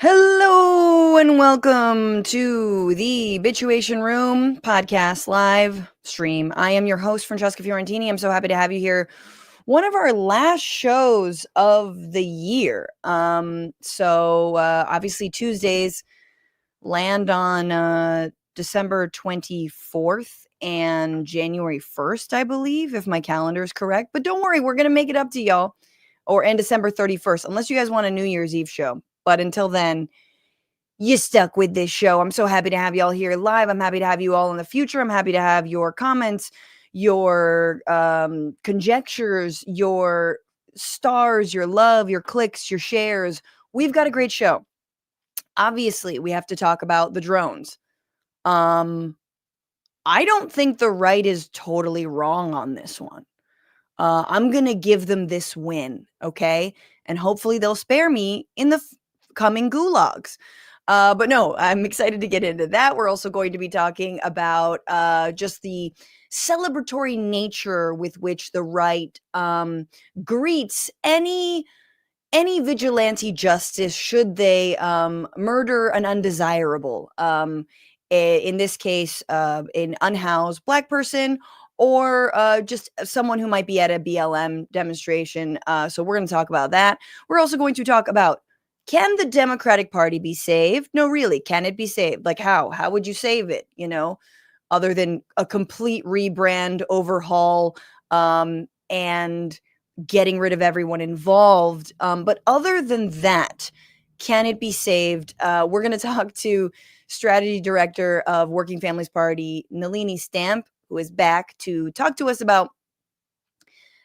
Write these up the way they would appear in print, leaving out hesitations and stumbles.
Hello and welcome to the Bituation Room podcast live stream. I am your host, Francesca Fiorentini. I'm so happy to have you here. One of our last shows of the year. Obviously Tuesdays land on December 24th and January 1st, I believe, if my calendar is correct. But don't worry, we're going to make it up to y'all. And December 31st, unless you guys want a New Year's Eve show. But until then, you stuck with this show. I'm so happy to have y'all here live. I'm happy to have you all in the future. I'm happy to have your comments, your conjectures, your stars, your love, your clicks, your shares. We've got a great show. Obviously, we have to talk about the drones. I don't think the right is totally wrong on this one. I'm going to give them this win, okay? And hopefully they'll spare me in the coming gulags. But no, I'm excited to get into that. We're also going to be talking about just the celebratory nature with which the right greets any vigilante justice should they murder an undesirable. In this case, an unhoused Black person or just someone who might be at a BLM demonstration. So we're going to talk about that. We're also going to talk about, can the Democratic Party be saved? No, really, can it be saved? Like how? How would you save it, other than a complete rebrand, overhaul, and getting rid of everyone involved? But other than that, can it be saved? We're going to talk to Strategy Director of Working Families Party, Nelini Stamp, who is back to talk to us about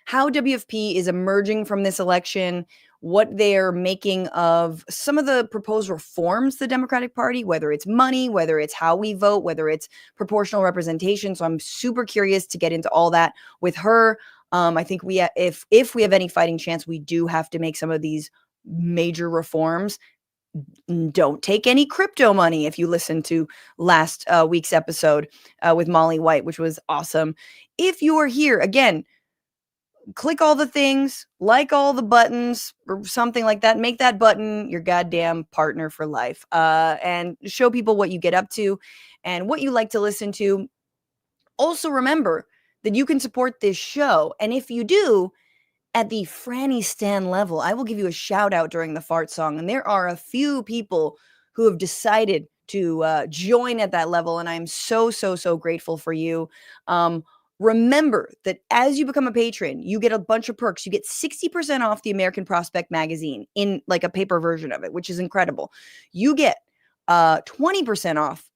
how WFP is emerging from this election, what they're making of some of the proposed reforms, the Democratic Party, whether it's money, whether it's how we vote, whether it's proportional representation. So I'm super curious to get into all that with her. I think if we have any fighting chance, we do have to make some of these major reforms. Don't take any crypto money if you listen to last week's episode with Molly White, which was awesome. If you are here, again, click all the things, like all the buttons or something like that. Make that button your goddamn partner for life, and show people what you get up to and what you like to listen to. Also remember that you can support this show. And if you do, at the Franny Stan level, I will give you a shout out during the fart song. And there are a few people who have decided to join at that level. And I'm so, so, so grateful for you. Remember that as you become a patron, you get a bunch of perks. You get 60% off the American Prospect magazine in like a paper version of it, which is incredible. You get 20% off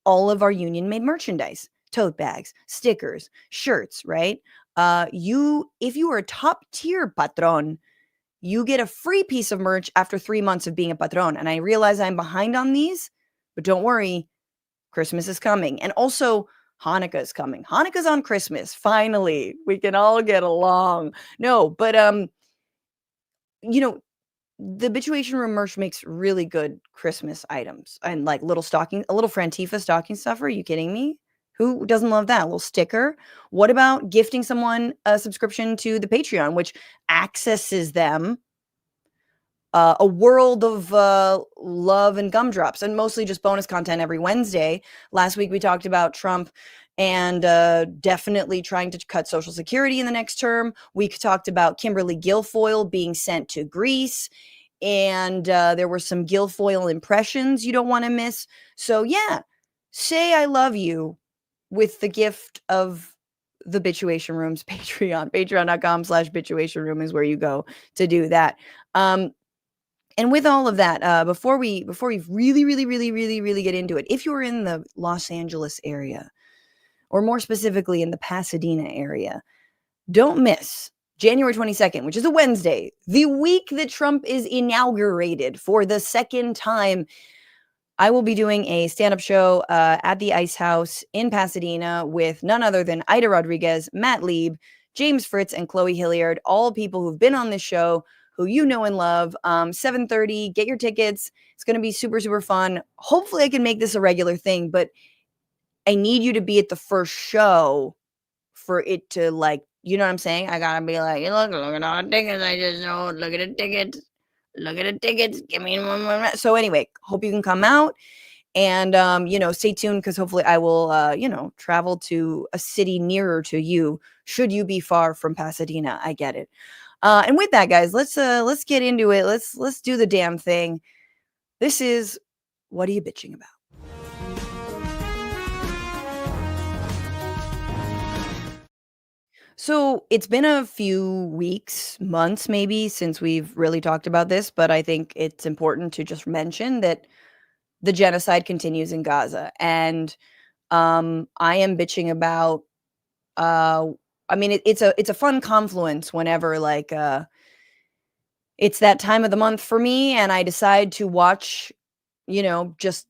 all of our union-made merchandise, tote bags, stickers, shirts, right? If you are a top tier patron, you get a free piece of merch after 3 months of being a patron. And I realize I'm behind on these, but don't worry, Christmas is coming. And also Hanukkah is coming. Hanukkah's on Christmas. Finally, we can all get along. No, but the Bituation Room merch makes really good Christmas items and like a little Frantifa stocking stuffer. Are you kidding me? Who doesn't love that? A little sticker. What about gifting someone a subscription to the Patreon, which accesses them a world of love and gumdrops, and mostly just bonus content every Wednesday. Last week we talked about Trump and definitely trying to cut Social Security in the next term. We talked about Kimberly Guilfoyle being sent to Greece, and there were some Guilfoyle impressions you don't want to miss. So yeah, say I love you with the gift of the Bituation Room's Patreon. Patreon.com/Bituation Room is where you go to do that. And with all of that, before we really get into it, if you're in the Los Angeles area, or more specifically in the Pasadena area, don't miss January 22nd, which is a Wednesday, the week that Trump is inaugurated for the second time. I will be doing a stand-up show at the Ice House in Pasadena with none other than Ida Rodriguez, Matt Lieb, James Fritz, and Chloe Hilliard, all people who've been on this show, who you know and love. 7:30, get your tickets. It's going to be super, super fun. Hopefully I can make this a regular thing, but I need you to be at the first show for it to, like, you know what I'm saying? I gotta be like, look at all the tickets I just sold. Look at the tickets. Look at the tickets. Give me one more. So anyway, hope you can come out. And, stay tuned because hopefully I will, travel to a city nearer to you should you be far from Pasadena. I get it. And with that, guys, let's get into it. Let's do the damn thing. This is What Are You Bitching About? So it's been a few weeks, months maybe, since we've really talked about this, but I think it's important to just mention that the genocide continues in Gaza. And I am bitching about it's a fun confluence whenever it's that time of the month for me and I decide to watch, just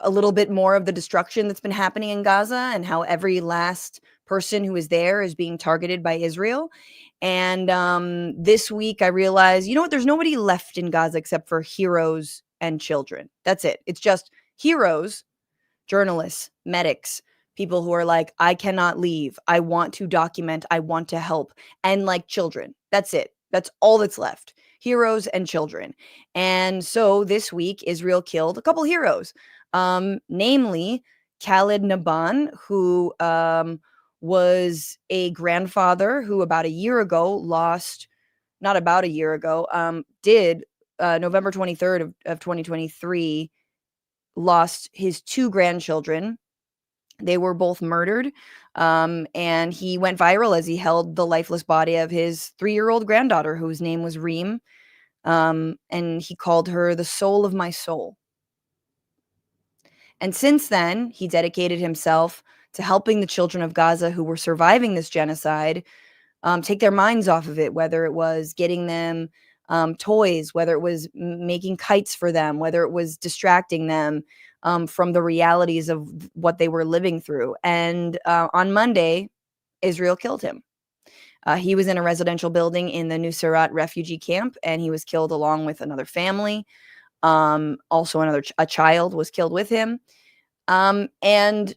a little bit more of the destruction that's been happening in Gaza and how every last person who is there is being targeted by Israel. And this week I realized, you know what, there's nobody left in Gaza except for heroes and children. That's it. It's just heroes, journalists, medics, people who are like, I cannot leave. I want to document. I want to help. And like children. That's it. That's all that's left. Heroes and children. And so this week, Israel killed a couple heroes, namely Khalid Naban, who was a grandfather who about a year ago lost, not about a year ago, did November 23rd of 2023, lost his two grandchildren. They were both murdered, and he went viral as he held the lifeless body of his 3-year-old granddaughter, whose name was Reem, and he called her the soul of my soul. And since then, he dedicated himself to helping the children of Gaza who were surviving this genocide take their minds off of it, whether it was getting them toys, whether it was making kites for them, whether it was distracting them from the realities of what they were living through. And on Monday, Israel killed him. He was in a residential building in the Nuseirat refugee camp, and he was killed along with another family. Also, a child was killed with him. And,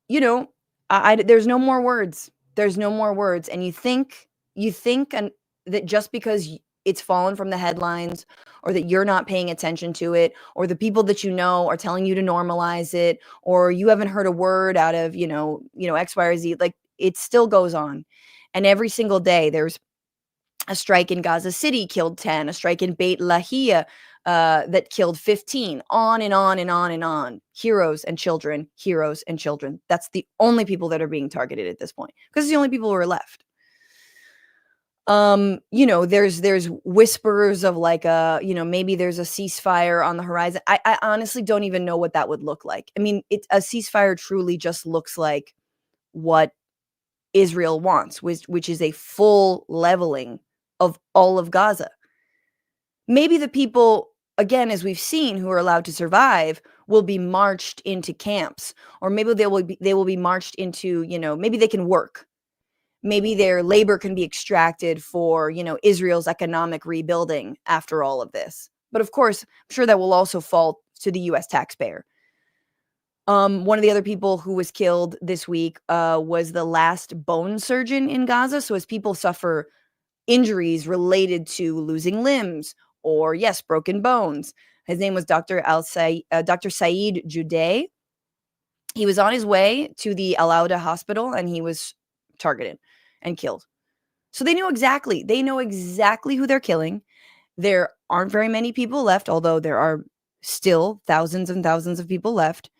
there's no more words. There's no more words. And you think that just because it's fallen from the headlines, or that you're not paying attention to it, or the people that you know are telling you to normalize it, or you haven't heard a word out of, X, Y, or Z, like, it still goes on. And every single day there's a strike in Gaza City, killed 10, a strike in Beit Lahia that killed 15, on and on and on and on. Heroes and children, heroes and children. That's the only people that are being targeted at this point, because it's the only people who are left. There's whispers of maybe there's a ceasefire on the horizon. I honestly don't even know what that would look like. I mean, a ceasefire truly just looks like what Israel wants, which is a full leveling of all of Gaza. Maybe the people, again, as we've seen, who are allowed to survive will be marched into camps, or maybe they will be marched into, maybe they can work. Maybe their labor can be extracted for, Israel's economic rebuilding after all of this. But of course, I'm sure that will also fall to the US taxpayer. One of the other people who was killed this week was the last bone surgeon in Gaza. So as people suffer injuries related to losing limbs or, yes, broken bones, his name was Dr. Saeed Juday. He was on his way to the Al-Auda hospital and he was targeted and killed. So they know exactly who they're killing. There aren't very many people left, although there are still thousands and thousands of people left.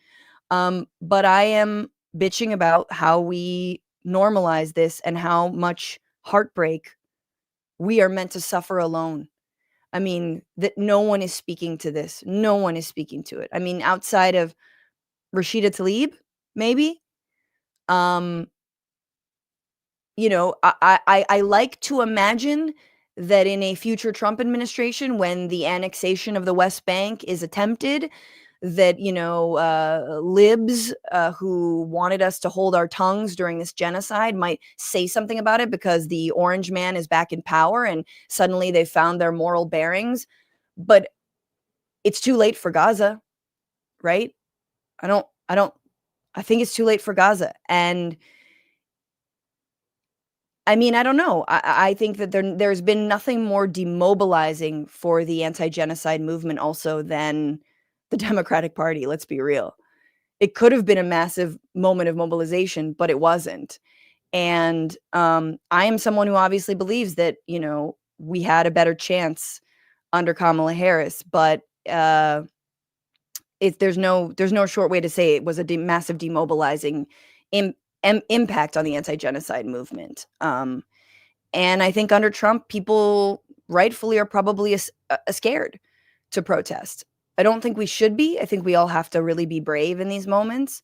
But I am bitching about how we normalize this and how much heartbreak we are meant to suffer alone. I mean, that no one is speaking to this. No one is speaking to it. I mean, outside of Rashida Tlaib, maybe. Um, I like to imagine that in a future Trump administration, when the annexation of the West Bank is attempted, that, libs who wanted us to hold our tongues during this genocide might say something about it because the orange man is back in power and suddenly they found their moral bearings. But it's too late for Gaza, right? I think it's too late for Gaza. And I mean, I don't know. I think that there's been nothing more demobilizing for the anti-genocide movement also than the Democratic Party, let's be real. It could have been a massive moment of mobilization, but it wasn't. And I am someone who obviously believes that, we had a better chance under Kamala Harris, but there's no short way to say it was a massive demobilizing impact on the anti-genocide movement. And I think under Trump, people rightfully are probably scared to protest. I don't think we should be. I think we all have to really be brave in these moments.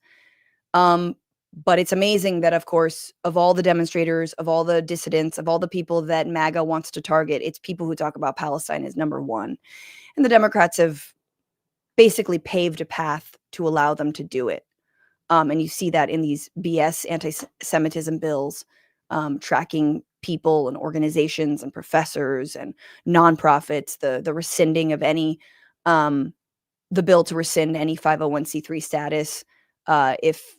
But it's amazing that, of course, of all the demonstrators, of all the dissidents, of all the people that MAGA wants to target, it's people who talk about Palestine as number one. And the Democrats have basically paved a path to allow them to do it. And you see that in these BS anti-Semitism bills, tracking people and organizations and professors and nonprofits, the rescinding of any, the bill to rescind any 501c3 status if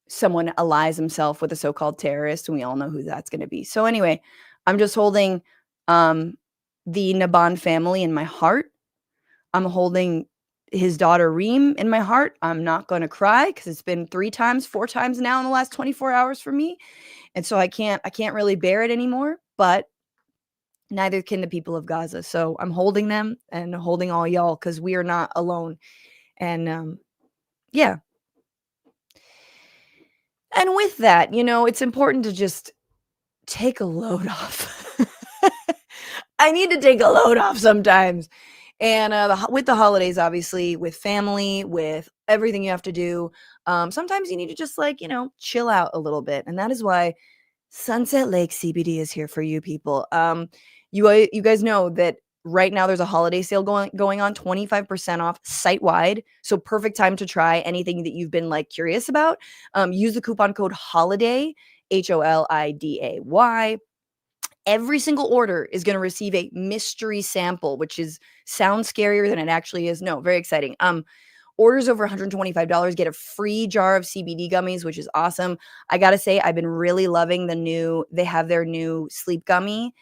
someone allies himself with a so-called terrorist, and we all know who that's going to be. So anyway, I'm just holding the Naban family in my heart. I'm holding his daughter Reem in my heart. I'm not going to cry because it's been 4 times now in the last 24 hours for me. And so I can't really bear it anymore, but neither can the people of Gaza. So I'm holding them and holding all y'all because we are not alone. And yeah. And with that, it's important to just take a load off. I need to take a load off sometimes. And with the holidays, obviously, with family, with everything you have to do, sometimes you need to just chill out a little bit. And that is why Sunset Lake CBD is here for you people. You guys know that right now there's a holiday sale going on, 25% off site-wide. So perfect time to try anything that you've been curious about. Use the coupon code HOLIDAY, HOLIDAY. Every single order is going to receive a mystery sample, which sounds scarier than it actually is. No, very exciting. Orders over $125 get a free jar of CBD gummies, which is awesome. I got to say, I've been really loving they have their new sleep gummy.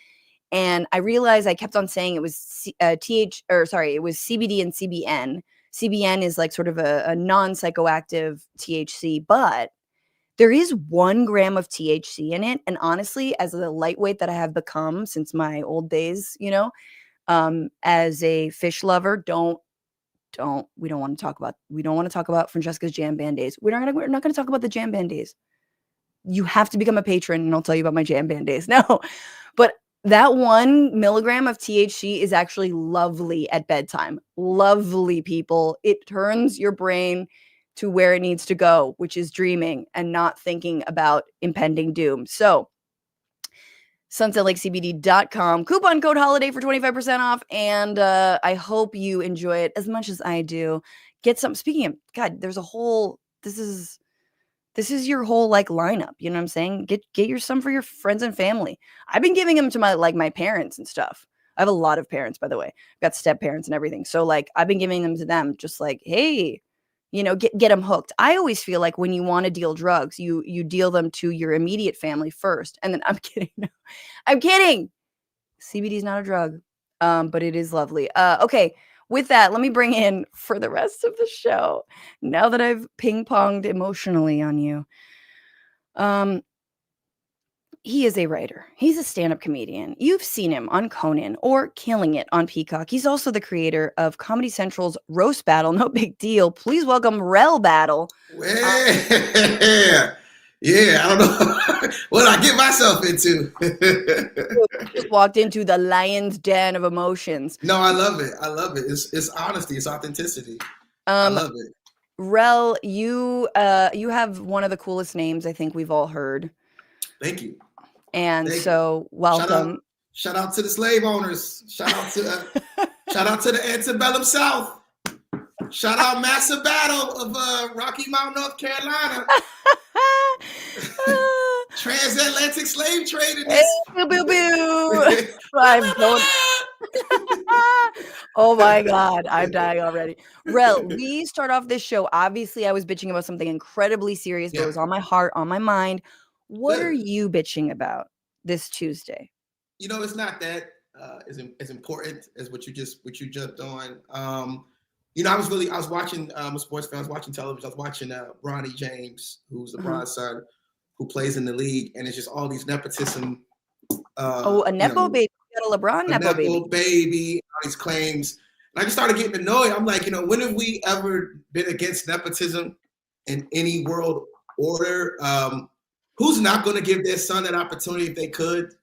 And I realized I kept on saying it was it was CBD and CBN. CBN is sort of a non-psychoactive THC, but there is 1 gram of THC in it. And honestly, as the lightweight that I have become since my old days, as a fish lover, we don't want to talk about Francesca's jam band days. We're not going to talk about the jam band days. You have to become a patron and I'll tell you about my jam band days. No, but that 1 milligram of THC is actually lovely at bedtime. Lovely, people. It turns your brain to where it needs to go, which is dreaming and not thinking about impending doom. So sunsetlakecbd.com, coupon code HOLIDAY for 25% off. And I hope you enjoy it as much as I do. Get some, speaking of, God, there's a whole, this is your whole lineup. You know what I'm saying? Get your some for your friends and family. I've been giving them to my parents and stuff. I have a lot of parents, by the way. I've got step parents and everything. So I've been giving them to them just hey, get them hooked. I always feel like when you want to deal drugs, you deal them to your immediate family first. And then I'm kidding. No, I'm kidding. CBD is not a drug, but it is lovely. Okay. With that, let me bring in for the rest of the show, now that I've ping-ponged emotionally on you. He is a writer. He's a stand-up comedian. You've seen him on Conan or Killing It on Peacock. He's also the creator of Comedy Central's Roast Battle. No big deal. Please welcome Rell Battle. Yeah, I don't know what I get myself into. Just walked into the lion's den of emotions. No, I love it. I love it. It's honesty. It's authenticity. I love it. Rell, you have one of the coolest names I think we've all heard. Thank you. And so welcome. Shout out to the slave owners. Shout out to the antebellum South. Shout out Massive Battle of Rocky Mount, North Carolina. Transatlantic slave trade in this. Boo, boo, boo. I'm going. Oh my God, I'm dying already. Rell, we start off this show. Obviously, I was bitching about something incredibly serious, but it was on my heart, on my mind. What are you bitching about this Tuesday? You know, it's not that as important as what you jumped on. You know, I was watching. I'm a sports fan. I was watching television. I was watching Bronny James, who's LeBron's son, who plays in the league, and it's just all these nepotism. A nepo baby. You got a LeBron nepo baby. All these claims. And I just started getting annoyed. I'm like, you know, when have we ever been against nepotism in any world order? Who's not going to give their son that opportunity if they could?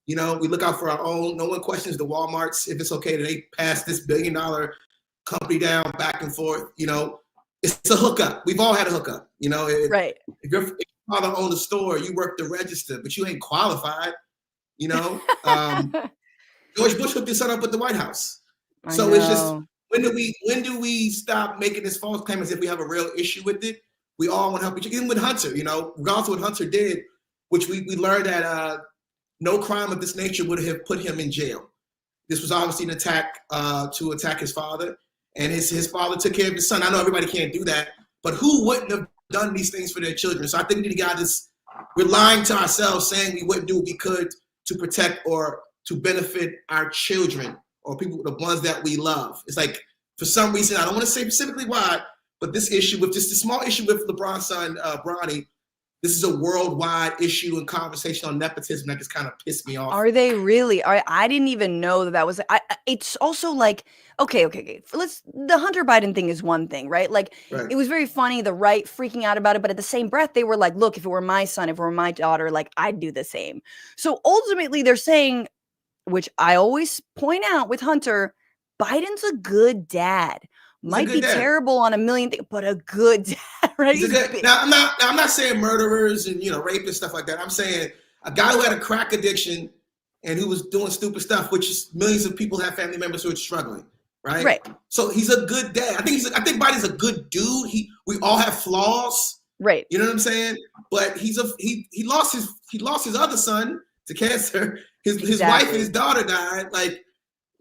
You know, we look out for our own. No one questions the Walmarts if it's okay that they pass this $1 billion company down back and forth. You know, it's a hookup. We've all had a hookup. You know, right. If your father owned a store, you work the register, but you ain't qualified. You know, George Bush hooked his son up with the White House. So it's just when do we stop making this false claim as if we have a real issue with it? We all want to help each other. Even with Hunter, you know, regardless of what Hunter did, which we learned that no crime of this nature would have put him in jail. This was obviously an attack to attack his father, and his father took care of his son. I know everybody can't do that, but who wouldn't have done these things for their children? So I think we need to get this. We're lying to ourselves saying we wouldn't do what we could to protect or to benefit our children or people, the ones that we love. It's like, for some reason, I don't want to say specifically why, but this issue with just a small issue with LeBron's son, Bronny, this is a worldwide issue and conversation on nepotism that just kind of pissed me off. Are they really? I didn't even know that was. It's also like, okay. The Hunter Biden thing is one thing, right? Like, It was very funny, the right freaking out about it, but at the same breath, they were like, look, if it were my son, if it were my daughter, like, I'd do the same. So ultimately, they're saying, which I always point out with Hunter, Biden's a good dad. Might be terrible on a million things, but a good dad, right? Now, I'm not saying murderers and, you know, rapists, stuff like that. I'm saying a guy who had a crack addiction and who was doing stupid stuff, which is millions of people have family members who are struggling, right? Right. So he's a good dad. I think Biden's a good dude. We all have flaws, right? You know what I'm saying? But he lost his other son to cancer. His wife and his daughter died. Like,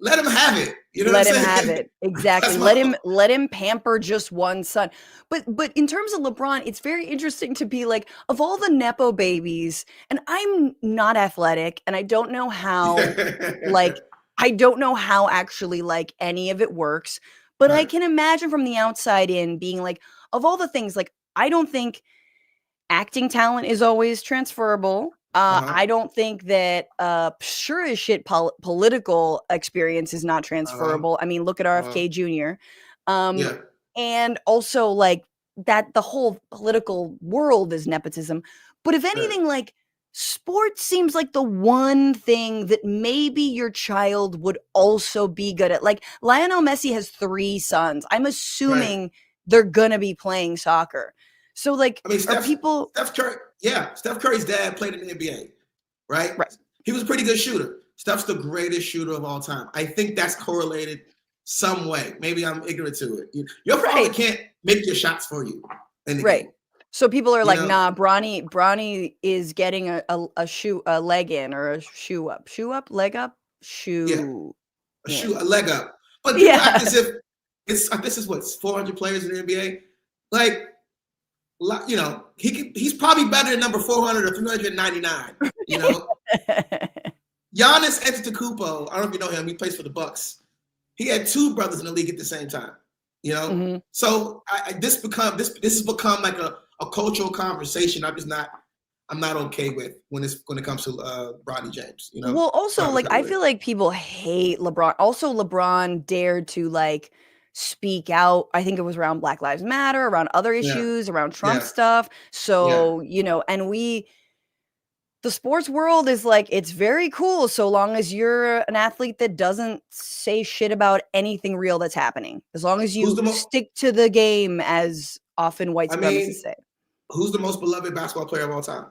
let him have it. You know let what I'm him saying? have it. Exactly. Let him pamper just one son. But in terms of LeBron, it's very interesting to be like, of all the nepo babies, and I'm not athletic, and I don't know how actually like any of it works. But I can imagine from the outside in being like, of all the things, like, I don't think acting talent is always transferable. I don't think that sure as shit political experience is not transferable. I mean, look at RFK Jr. And also like that the whole political world is nepotism. But if anything, like, sports seems like the one thing that maybe your child would also be good at. Like, Lionel Messi has 3 sons. I'm assuming they're gonna be playing soccer. So, like, I mean, Steph Curry's dad played in the NBA, right? He was a pretty good shooter. Steph's the greatest shooter of all time. I think that's correlated some way. Maybe I'm ignorant to it. Your father can't make your shots for you. Game. So people are like, nah, Bronny is getting a leg in or a shoe up, leg up, shoe. A leg up. But people act as if this is what, 400 players in the NBA? Like, you know, he's probably better than number 400 or 399. You know, Giannis Antetokounmpo. I don't know if you know him. He plays for the Bucks. He had 2 brothers in the league at the same time. You know, so this has become like a cultural conversation. I'm I'm not okay with when it comes to Bronny James. You know. Well, also, like, I feel like people hate LeBron. Also, LeBron dared to like speak out. I think it was around Black Lives Matter, around other issues, around Trump stuff. So, you know, and the sports world is like, it's very cool so long as you're an athlete that doesn't say shit about anything real that's happening. As long as you stick to the game, as often white supremacists say. Who's the most beloved basketball player of all time?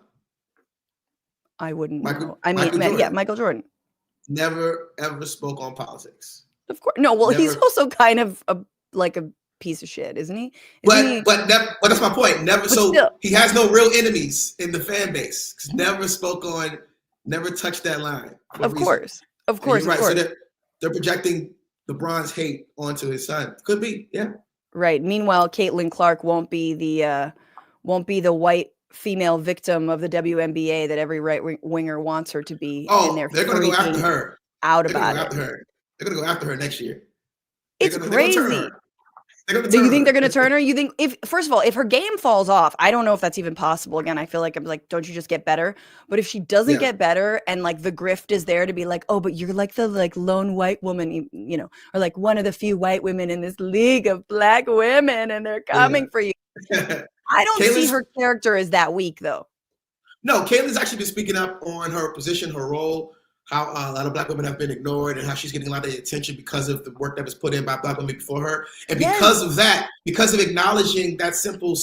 I wouldn't know. I mean, yeah, Michael Jordan. Never, ever spoke on politics. Of course. No, well, he's also kind of a piece of shit, isn't he? But that's my point. He has no real enemies in the fan base. Never touched that line. Of course. Right. So they're projecting LeBron's hate onto his son. Could be, yeah. Right. Meanwhile, Caitlin Clark won't be the white female victim of the WNBA that every right winger wants her to be. Oh, they're going to go after her. They're going to go after her next year. It's crazy. Do you think they're going to turn her? You think first of all, if her game falls off, I don't know if that's even possible. Again, I feel like I'm like, don't you just get better? But if she doesn't get better and like the grift is there to be like, oh, but you're like the like lone white woman, you know, or like one of the few white women in this league of Black women and they're coming for you. I don't see her character as that weak though. No, Caitlin's actually been speaking up on her position, her role, how a lot of Black women have been ignored and how she's getting a lot of attention because of the work that was put in by Black women before her. And because of that, because of acknowledging that simple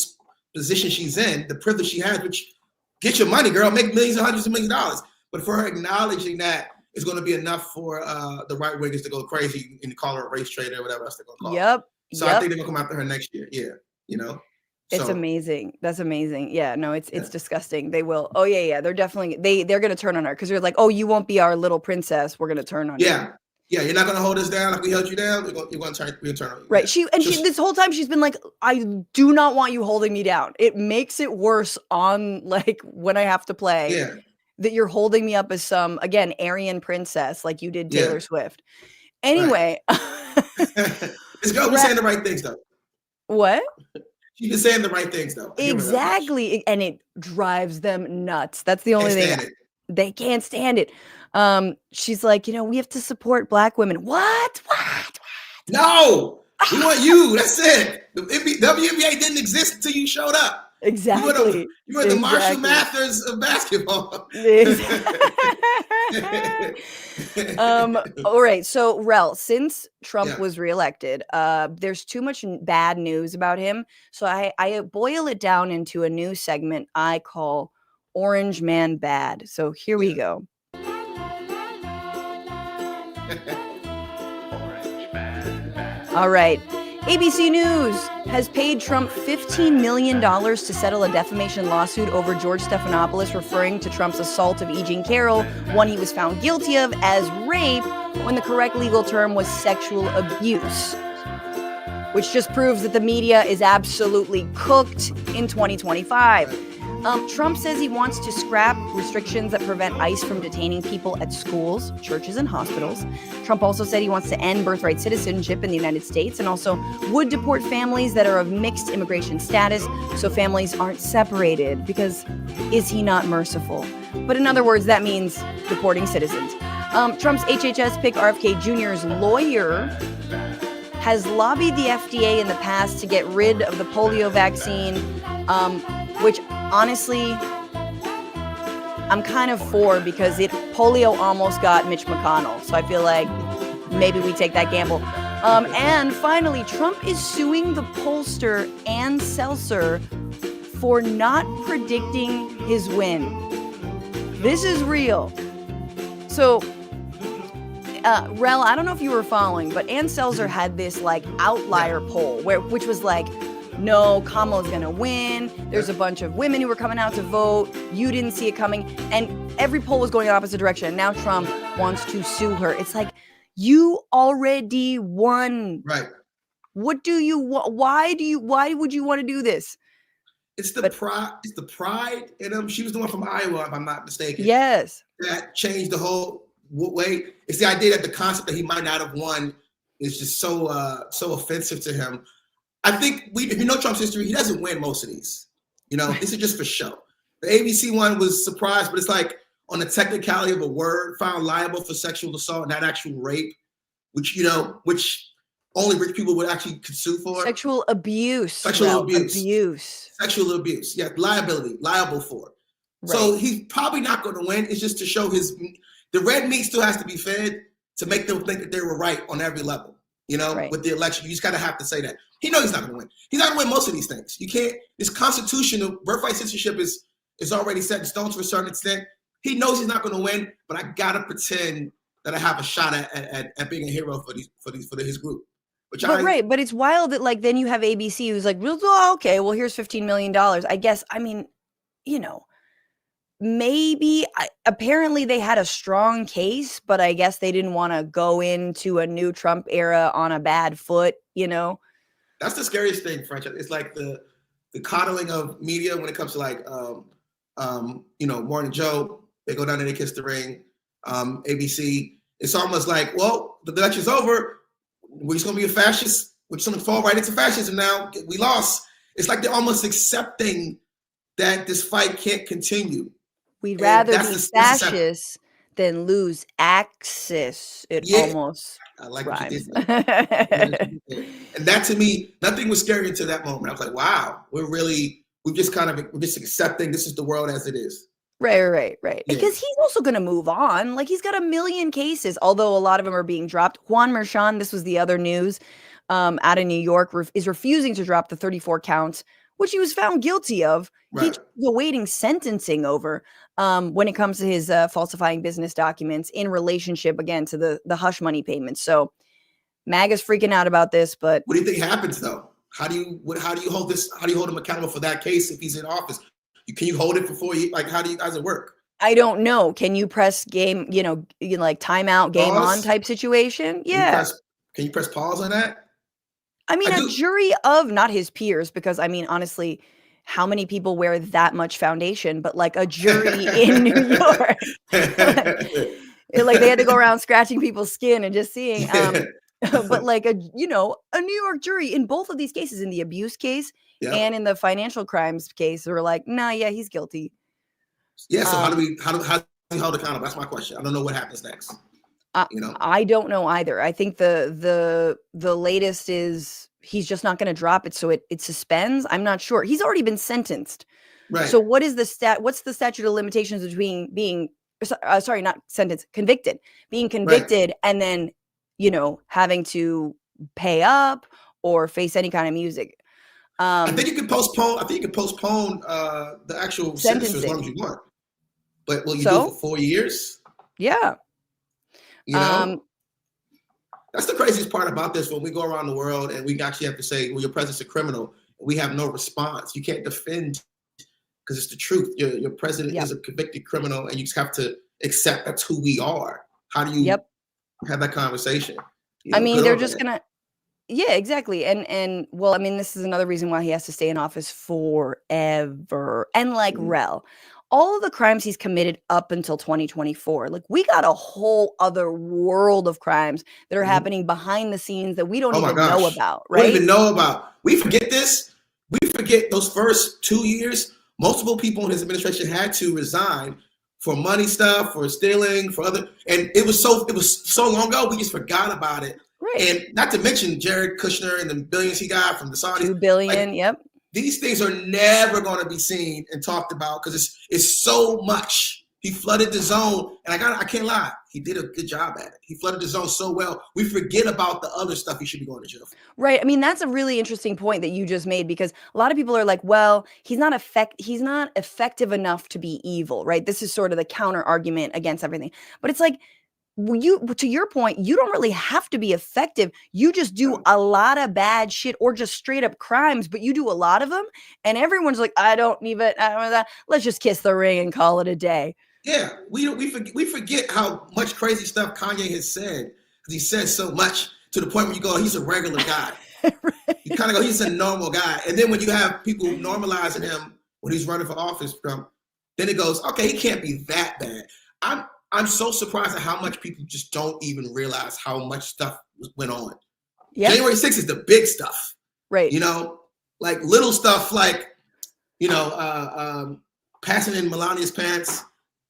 position she's in, the privilege she has, which get your money, girl, make millions and hundreds of millions of dollars. But for her acknowledging that is going to be enough for the right wingers to go crazy and call her a race traitor or whatever else they're going to call her. So I think they're going to come after her next year. Yeah, you know. It's amazing. That's amazing. Yeah, no, it's disgusting. They will. Oh yeah. They're definitely they're gonna turn on her because they're like, oh, you won't be our little princess. We're gonna turn on you. Yeah. You're not gonna hold us down like we held you down. We're gonna turn on you. Right. She this whole time she's been like, I do not want you holding me down. It makes it worse on like when I have to play. Yeah. That you're holding me up as some Aryan princess like you did Taylor Swift. Anyway. This girl was saying the right things though. What? She's been saying the right things, though. Exactly. And it drives them nuts. That's the only thing. They can't stand it. She's like, you know, we have to support Black women. What? No, we want you. That's it. The WNBA didn't exist until you showed up. Exactly. You were the Marshall Mathers of basketball. All right. So, Rell, since Trump was reelected, there's too much bad news about him. So I boil it down into a new segment I call Orange Man Bad. So here we go. All right. ABC News has paid Trump $15 million to settle a defamation lawsuit over George Stephanopoulos, referring to Trump's assault of E. Jean Carroll, one he was found guilty of, as rape, when the correct legal term was sexual abuse, which just proves that the media is absolutely cooked in 2025. Trump says he wants to scrap restrictions that prevent ICE from detaining people at schools, churches, and hospitals. Trump also said he wants to end birthright citizenship in the United States and also would deport families that are of mixed immigration status so families aren't separated, because is he not merciful? But in other words, that means deporting citizens. Trump's HHS pick RFK Jr.'s lawyer has lobbied the FDA in the past to get rid of the polio vaccine, which honestly, I'm kind of for, because polio almost got Mitch McConnell. So I feel like maybe we take that gamble. And finally, Trump is suing the pollster Ann Seltzer for not predicting his win. This is real. So, Rell, I don't know if you were following, but Ann Seltzer had this like outlier poll which was like, no, Kamala's gonna win. There's a bunch of women who were coming out to vote. You didn't see it coming. And every poll was going in the opposite direction. And now Trump wants to sue her. It's like, you already won. Right. What do you want? Why would you want to do this? It's the pride in him. She was the one from Iowa, if I'm not mistaken. Yes. That changed the whole way. It's the idea that the concept that he might not have won is just so offensive to him. I think if you know Trump's history, he doesn't win most of these. You know, this is just for show. The ABC one was surprised, but it's like on the technicality of a word, found liable for sexual assault, not actual rape, which only rich people would actually sue for. Sexual abuse. Sexual abuse. Abuse. Sexual abuse. Yeah, liable for. Right. So he's probably not going to win. It's just to show the red meat still has to be fed to make them think that they were right on every level. With the election, you just gotta have to say that. He knows he's not going to win. He's not going to win most of these things. You can't. This Constitution of birthright citizenship is already set in stone to a certain extent. He knows he's not going to win, but I gotta pretend that I have a shot at being a hero for his group. But it's wild that then you have ABC who's like, oh, okay, well here's $15 million. I guess, maybe apparently they had a strong case, but I guess they didn't want to go into a new Trump era on a bad foot. That's the scariest thing, Francesca. It's like the coddling of media when it comes to Morning Joe. They go down there, they kiss the ring. ABC. It's almost like, well, the election's over. We're just going to be a fascist. We're just going to fall right into fascism now. We lost. It's like they're almost accepting that this fight can't continue. We'd rather be fascists than lose access. Almost I like rhymes. What you did. And that, to me, nothing was scary until that moment. I was like, wow, we're just accepting this is the world as it is. Right. Yeah. Because he's also going to move on. He's got 1 million cases, although a lot of them are being dropped. Juan Merchan, this was the other news, out of New York, is refusing to drop the 34 counts, which he was found guilty of. Right. He's awaiting sentencing over when it comes to his falsifying business documents in relationship, again, to the hush money payments. So MAGA's freaking out about this, but what do you think happens though? How do you hold this? How do you hold him accountable for that case if he's in office? Can you hold it for 4 years? How does it work? I don't know. Can you press game, timeout, game on type situation? Yeah. Can you press pause on that? I mean, a jury of not his peers, because honestly, how many people wear that much foundation? But a jury in New York, they had to go around scratching people's skin and just seeing. But a New York jury in both of these cases, in the abuse case and in the financial crimes case, they were like, nah, yeah, he's guilty. Yeah. So how do he hold accountable? That's my question. I don't know what happens next. I don't know either. I think the latest is he's just not going to drop it, so it suspends. I'm not sure. He's already been sentenced. Right. So what's the statute of limitations between being not sentenced, convicted, being convicted, and then having to pay up or face any kind of music? I think you can postpone. The actual sentence as long as you want. But will you do it for 4 years? Yeah. That's the craziest part about this. When we go around the world and we actually have to say, well, your president's a criminal, we have no response. You can't defend because it's the truth. Your president is a convicted criminal, and you just have to accept that's who we are. How do you have that conversation? They're just gonna. Yeah, exactly. And this is another reason why he has to stay in office forever. And Rell, all of the crimes he's committed up until 2024, we got a whole other world of crimes that are happening behind the scenes that we don't even know about, right? We don't even know about. We forget this. We forget those first 2 years. Multiple people in his administration had to resign for money stuff, for stealing, for other, and it was so long ago, we just forgot about it. Right. And not to mention Jared Kushner and the billions he got from the Saudis. $2 billion, yep. These things are never going to be seen and talked about because it's so much. He flooded the zone, and I can't lie, he did a good job at it. He flooded the zone so well, we forget about the other stuff he should be going to jail for. Right. That's a really interesting point that you just made, because a lot of people are like, well, he's not effective enough to be evil, right? This is sort of the counter argument against everything. But it's like, to your point, you don't really have to be effective. You just do a lot of bad shit or just straight up crimes, but you do a lot of them, and everyone's like, I don't even. Let's just kiss the ring and call it a day. Yeah, we forget how much crazy stuff Kanye has said, because he says so much to the point where you go, he's a regular guy. Right. You kind of go, he's a normal guy, and then when you have people normalizing him when he's running for office, then it goes, okay, he can't be that bad. I'm so surprised at how much people just don't even realize how much stuff went on. Yep. January 6th is the big stuff. Right. Little stuff passing in Melania's pants,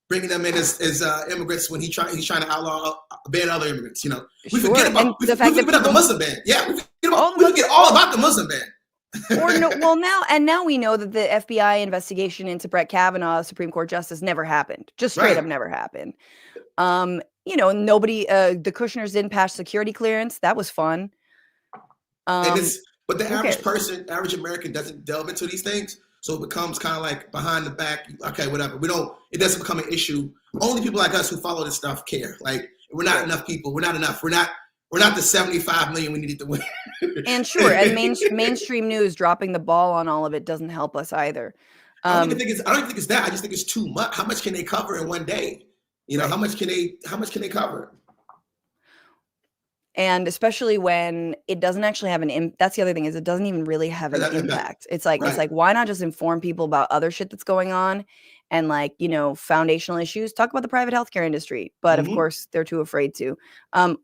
bringing them in as immigrants when he's trying to outlaw ban other immigrants. You know, we forget about the fact that the Muslim ban. Yeah, we forget all about the Muslim ban. Or no, well now we know that the FBI investigation into Brett Kavanaugh, Supreme Court Justice, never happened. Just straight up never happened. You know, nobody, the Kushners didn't pass security clearance. That was fun. But the average person, average American, doesn't delve into these things, so it becomes kind of like behind the back. Okay, whatever. It doesn't become an issue. Only people like us who follow this stuff care. Like, we're not enough people. We're not enough. We're not the 75 million we needed to win. And sure, and mainstream news dropping the ball on all of it doesn't help us either. I don't even think it's that. I just think it's too much. How much can they cover in one day? You know, how much can they cover? And especially when it doesn't actually have that's the other thing, is it doesn't even really have an impact. It's like why not just inform people about other shit that's going on and, like, you know, foundational issues. Talk about the private healthcare industry, but of course they're too afraid to.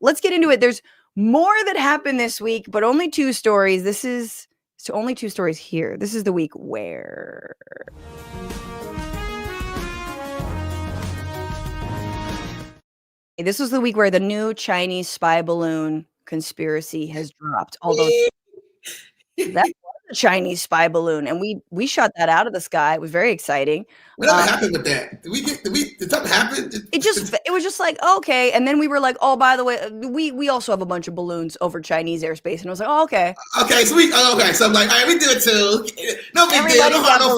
Let's get into it. There's more that happened this week, but only 2 stories. Only 2 stories here. This is the week where this was the week where the new Chinese spy balloon conspiracy has dropped. Although that was a Chinese spy balloon, and we shot that out of the sky. It was very exciting. Whatever happened with that? Did something happen? It was just like, okay. And then we were like, oh, by the way, we also have a bunch of balloons over Chinese airspace. And I was like, oh, okay. Okay, so I'm like, all right, we do it too. No big deal. No harm, no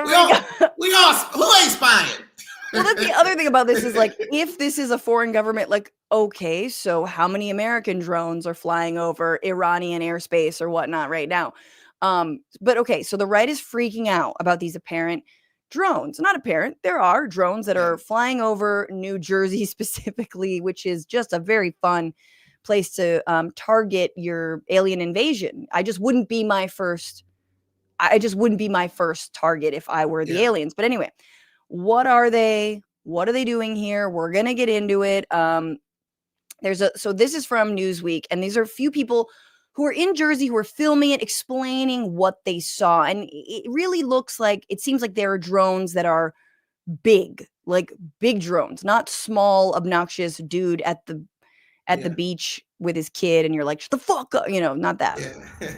foul. Who ain't spying? Well, that's the other thing about this is, like, if this is a foreign government, like, okay, so how many American drones are flying over Iranian airspace or whatnot right now? But okay, so the right is freaking out about these apparent drones. Not apparent. There are drones that are flying over New Jersey specifically, which is just a very fun place to target your alien invasion. I just wouldn't be my first target if I were the aliens. But anyway, what are they? What are they doing here? We're going to get into it. So this is from Newsweek, and these are a few people who are in Jersey who are filming it, explaining what they saw. And it really it seems like there are drones that are big, like big drones, not small, obnoxious dude at the beach with his kid. And you're like, shut the fuck up, you know, not that. Yeah.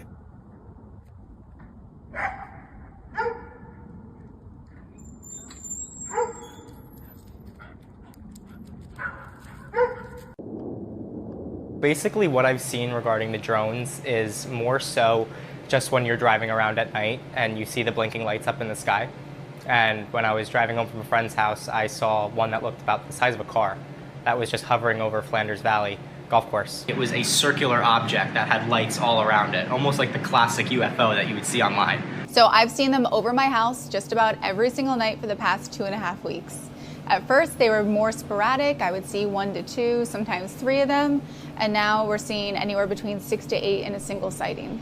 Basically, what I've seen regarding the drones is more so just when you're driving around at night and you see the blinking lights up in the sky. And when I was driving home from a friend's house, I saw one that looked about the size of a car that was just hovering over Flanders Valley golf course. It was a circular object that had lights all around it, almost like the classic UFO that you would see online. So I've seen them over my house just about every single night for the past 2.5 weeks. At first, they were more sporadic. I would see 1 to 2, sometimes 3 of them. And now we're seeing anywhere between 6 to 8 in a single sighting.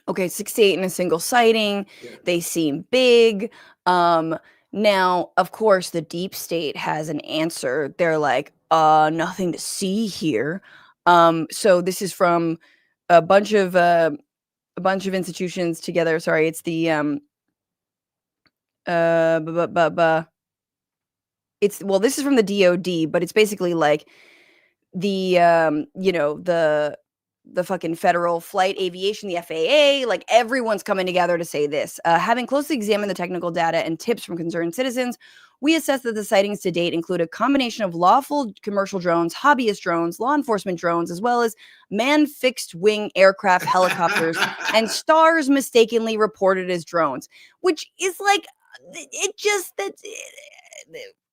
Okay, 6 to 8 in a single sighting. Yeah. They seem big. Now, of course, the deep state has an answer. They're like, nothing to see here. So this is from a bunch of institutions together. Sorry, it's the this is from the DOD, but it's basically like the the fucking Federal Flight Aviation, the FAA, like everyone's coming together to say this. Having closely examined the technical data and tips from concerned citizens, we assess that the sightings to date include a combination of lawful commercial drones, hobbyist drones, law enforcement drones, as well as manned fixed-wing aircraft, helicopters, and stars mistakenly reported as drones, which is like,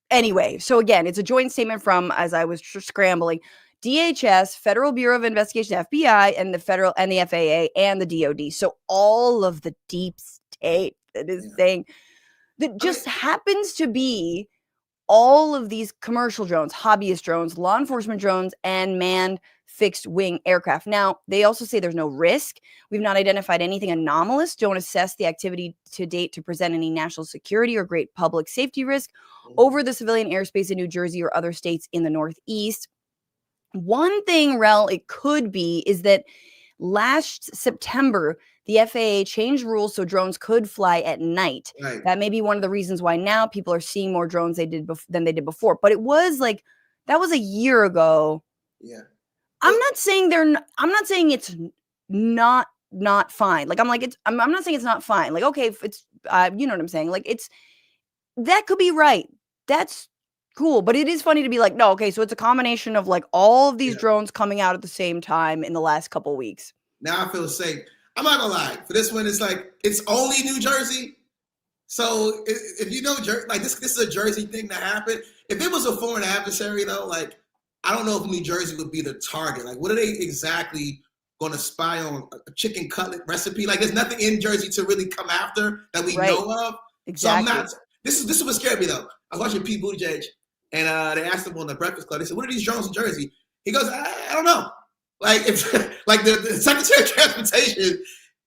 anyway. So again, it's a joint statement from, as I was scrambling, DHS, Federal Bureau of Investigation, FBI, and the FAA and the DOD. So all of the deep state that is saying that just happens to be all of these commercial drones, hobbyist drones, law enforcement drones, and manned fixed wing aircraft. Now, they also say there's no risk. We've not identified anything anomalous. Don't assess the activity to date to present any national security or great public safety risk over the civilian airspace in New Jersey or other states in the Northeast. One thing, Rell, it could be is that last September, the FAA changed rules so drones could fly at night. Right. That may be one of the reasons why now people are seeing more drones than they did before. But it was like, that was a year ago. Yeah. I'm not saying I'm not saying it's not fine. Like, I'm not saying it's not fine. Like, okay, if it's, you know what I'm saying? Like, that could be right. That's cool. But it is funny to be like, no, okay, so it's a combination of like all of these drones coming out at the same time in the last couple weeks. Now I feel safe. I'm not gonna lie. For this one, it's like, it's only New Jersey. So if you know, like this is a Jersey thing that happened. If it was a foreign adversary though, like, I don't know if New Jersey would be the target. Like, what are they exactly going to spy on? A chicken cutlet recipe? Like, there's nothing in Jersey to really come after that we know of. Exactly. So I'm not. This is what scared me though. I was watching Pete Buttigieg, and they asked him on the Breakfast Club. They said, "What are these drones in Jersey?" He goes, "I don't know." Like, if like the Secretary of Transportation.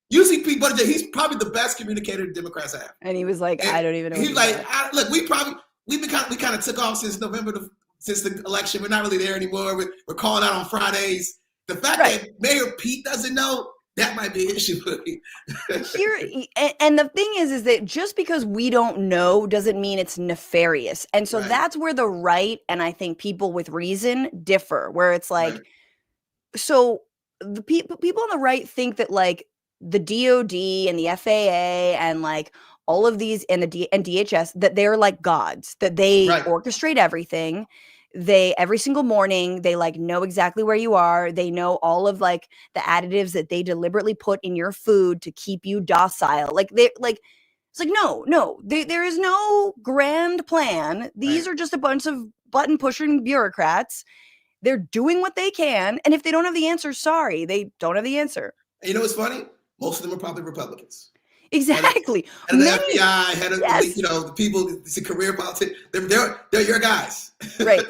Usually Pete Buttigieg, he's probably the best communicator the Democrats have. And he was like, and I don't even know. He's like, look, we kind of took off since November, since the election. We're not really there anymore. We're calling out on Fridays. The fact that Mayor Pete doesn't know, that might be an issue for me. And the thing is that just because we don't know doesn't mean it's nefarious. And so that's where the right, and I think people with reason, differ, where it's like, so the people on the right think that like the DOD and the FAA and like all of these and DHS, that they're like gods, that they orchestrate everything. Every single morning, they like know exactly where you are. They know all of like the additives that they deliberately put in your food to keep you docile. Like it's like, no, there is no grand plan. These are just a bunch of button pushing bureaucrats. They're doing what they can. And if they don't have the answer, sorry, they don't have the answer. And you know what's funny? Most of them are probably Republicans. Exactly. And the FBI, head of the people, it's a career politics. They're your guys. Right.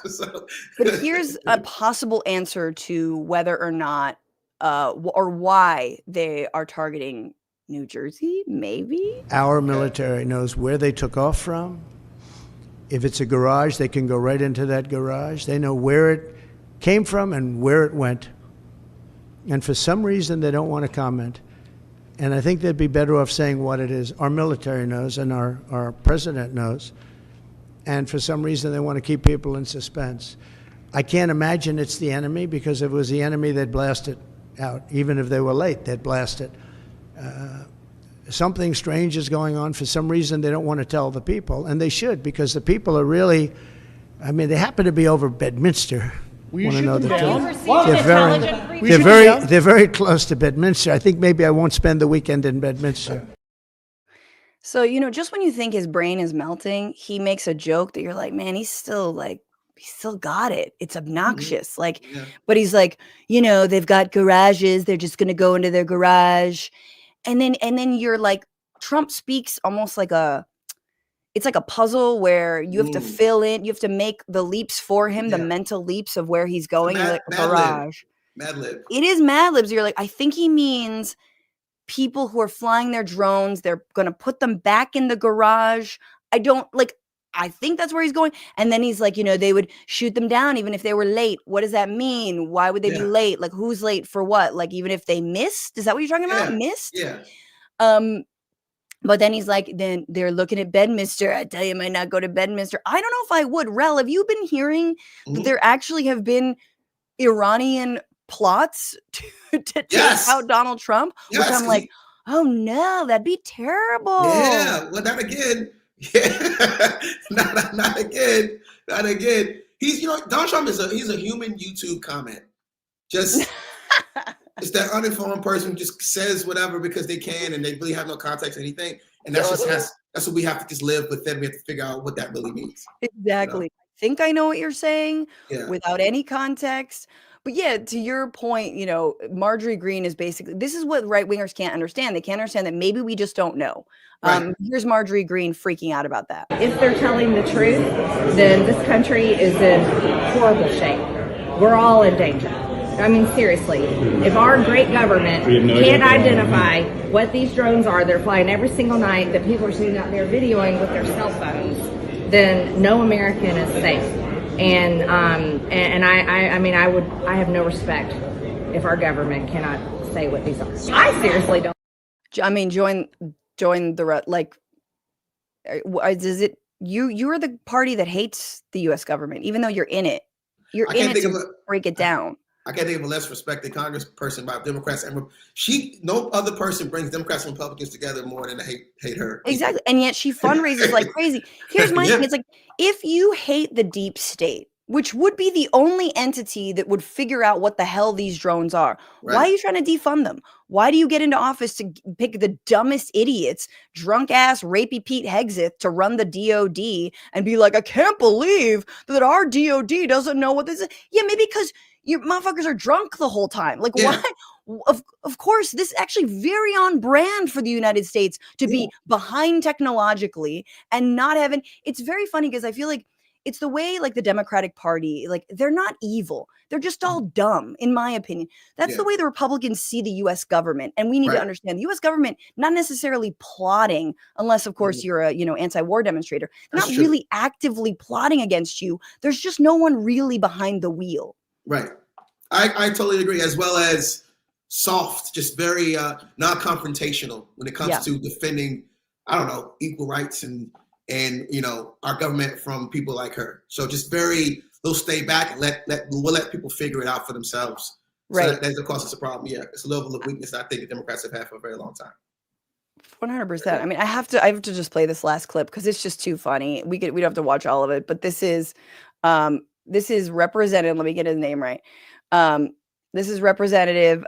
So. But here's a possible answer to whether or not or why they are targeting New Jersey, maybe. Our military knows where they took off from. If it's a garage, they can go right into that garage. They know where it came from and where it went. And for some reason, they don't want to comment. And I think they'd be better off saying what it is. Our military knows and our president knows. And for some reason, they want to keep people in suspense. I can't imagine it's the enemy, because if it was the enemy, they'd blast it out. Even if they were late, they'd blast it. Something strange is going on. For some reason, they don't want to tell the people. And they should, because the people are really, I mean, they happen to be over Bedminster. Want to know the truth? They're very close to Bedminster. I think maybe I won't spend the weekend in Bedminster. So, just when you think his brain is melting, he makes a joke that you're like, man, he still got it. It's obnoxious. But he's like, they've got garages. They're just going to go into their garage. And then you're like, Trump speaks almost like it's like a puzzle where you have to fill in, you have to make the leaps for him, the mental leaps of where he's going. Garage. Mad lib. It is Mad Libs. You're like, I think he means people who are flying their drones, they're going to put them back in the garage. I think that's where he's going. And then he's like, they would shoot them down even if they were late. What does that mean? Why would they be late? Like, who's late for what? Like, even if they missed? Is that what you're talking about? Missed? Yeah. But then he's like, then they're looking at Bedminster. I tell you, I might not go to Bedminster. I don't know if I would. Rell, have you been hearing that there actually have been Iranian plots to take out Donald Trump? Which I'm like, oh no, that'd be terrible. Yeah, well, not again. Yeah, not again. Not again. He's, Donald Trump he's a human YouTube comment. Just it's that uninformed person who just says whatever because they can and they really have no context or anything. And that's what we have to just live with. Then we have to figure out what that really means. Exactly. I think I know what you're saying without any context. But yeah, to your point, Marjorie Greene is basically, this is what right-wingers can't understand. They can't understand that maybe we just don't know. Here's Marjorie Greene freaking out about that. If they're telling the truth, then this country is in horrible shape. We're all in danger. I mean, seriously, if our great government can't identify what these drones are, they're flying every single night, that people are sitting out there videoing with their cell phones, then no American is safe. And I have no respect if our government cannot say what these are. I seriously don't. I mean, join the like. Is it you are the party that hates the U.S. government, even though you're in it. You're in it to break it down. I can't think of a less respected congressperson by Democrats, and no other person brings Democrats and Republicans together more than to hate her. Exactly, and yet she fundraises like crazy. Here's my thing: it's like, if you hate the deep state, which would be the only entity that would figure out what the hell these drones are, why are you trying to defund them? Why do you get into office to pick the dumbest idiots, drunk ass rapey Pete Hegseth, to run the DOD and be like, I can't believe that our DOD doesn't know what this is? Yeah, maybe because you motherfuckers are drunk the whole time. Like, why? Of course, this is actually very on brand for the United States to be behind technologically and not having. It's very funny because I feel like it's the way, like, the Democratic Party, like, they're not evil. They're just all dumb, in my opinion. That's the way the Republicans see the U.S. government. And we need to understand the U.S. government, not necessarily plotting, unless, of course, you're a, anti-war demonstrator. They're not really actively plotting against you. There's just no one really behind the wheel. Right. I totally agree, as well as soft, just very non-confrontational when it comes to defending, I don't know, equal rights and our government from people like her. So just they'll stay back and we'll let people figure it out for themselves. Right. So that of course is a problem. Yeah, it's a level of weakness that I think the Democrats have had for a very long time. 100%. I mean, I have to just play this last clip because it's just too funny. We don't have to watch all of it, but this is Representative. Let me get his name right. This is Representative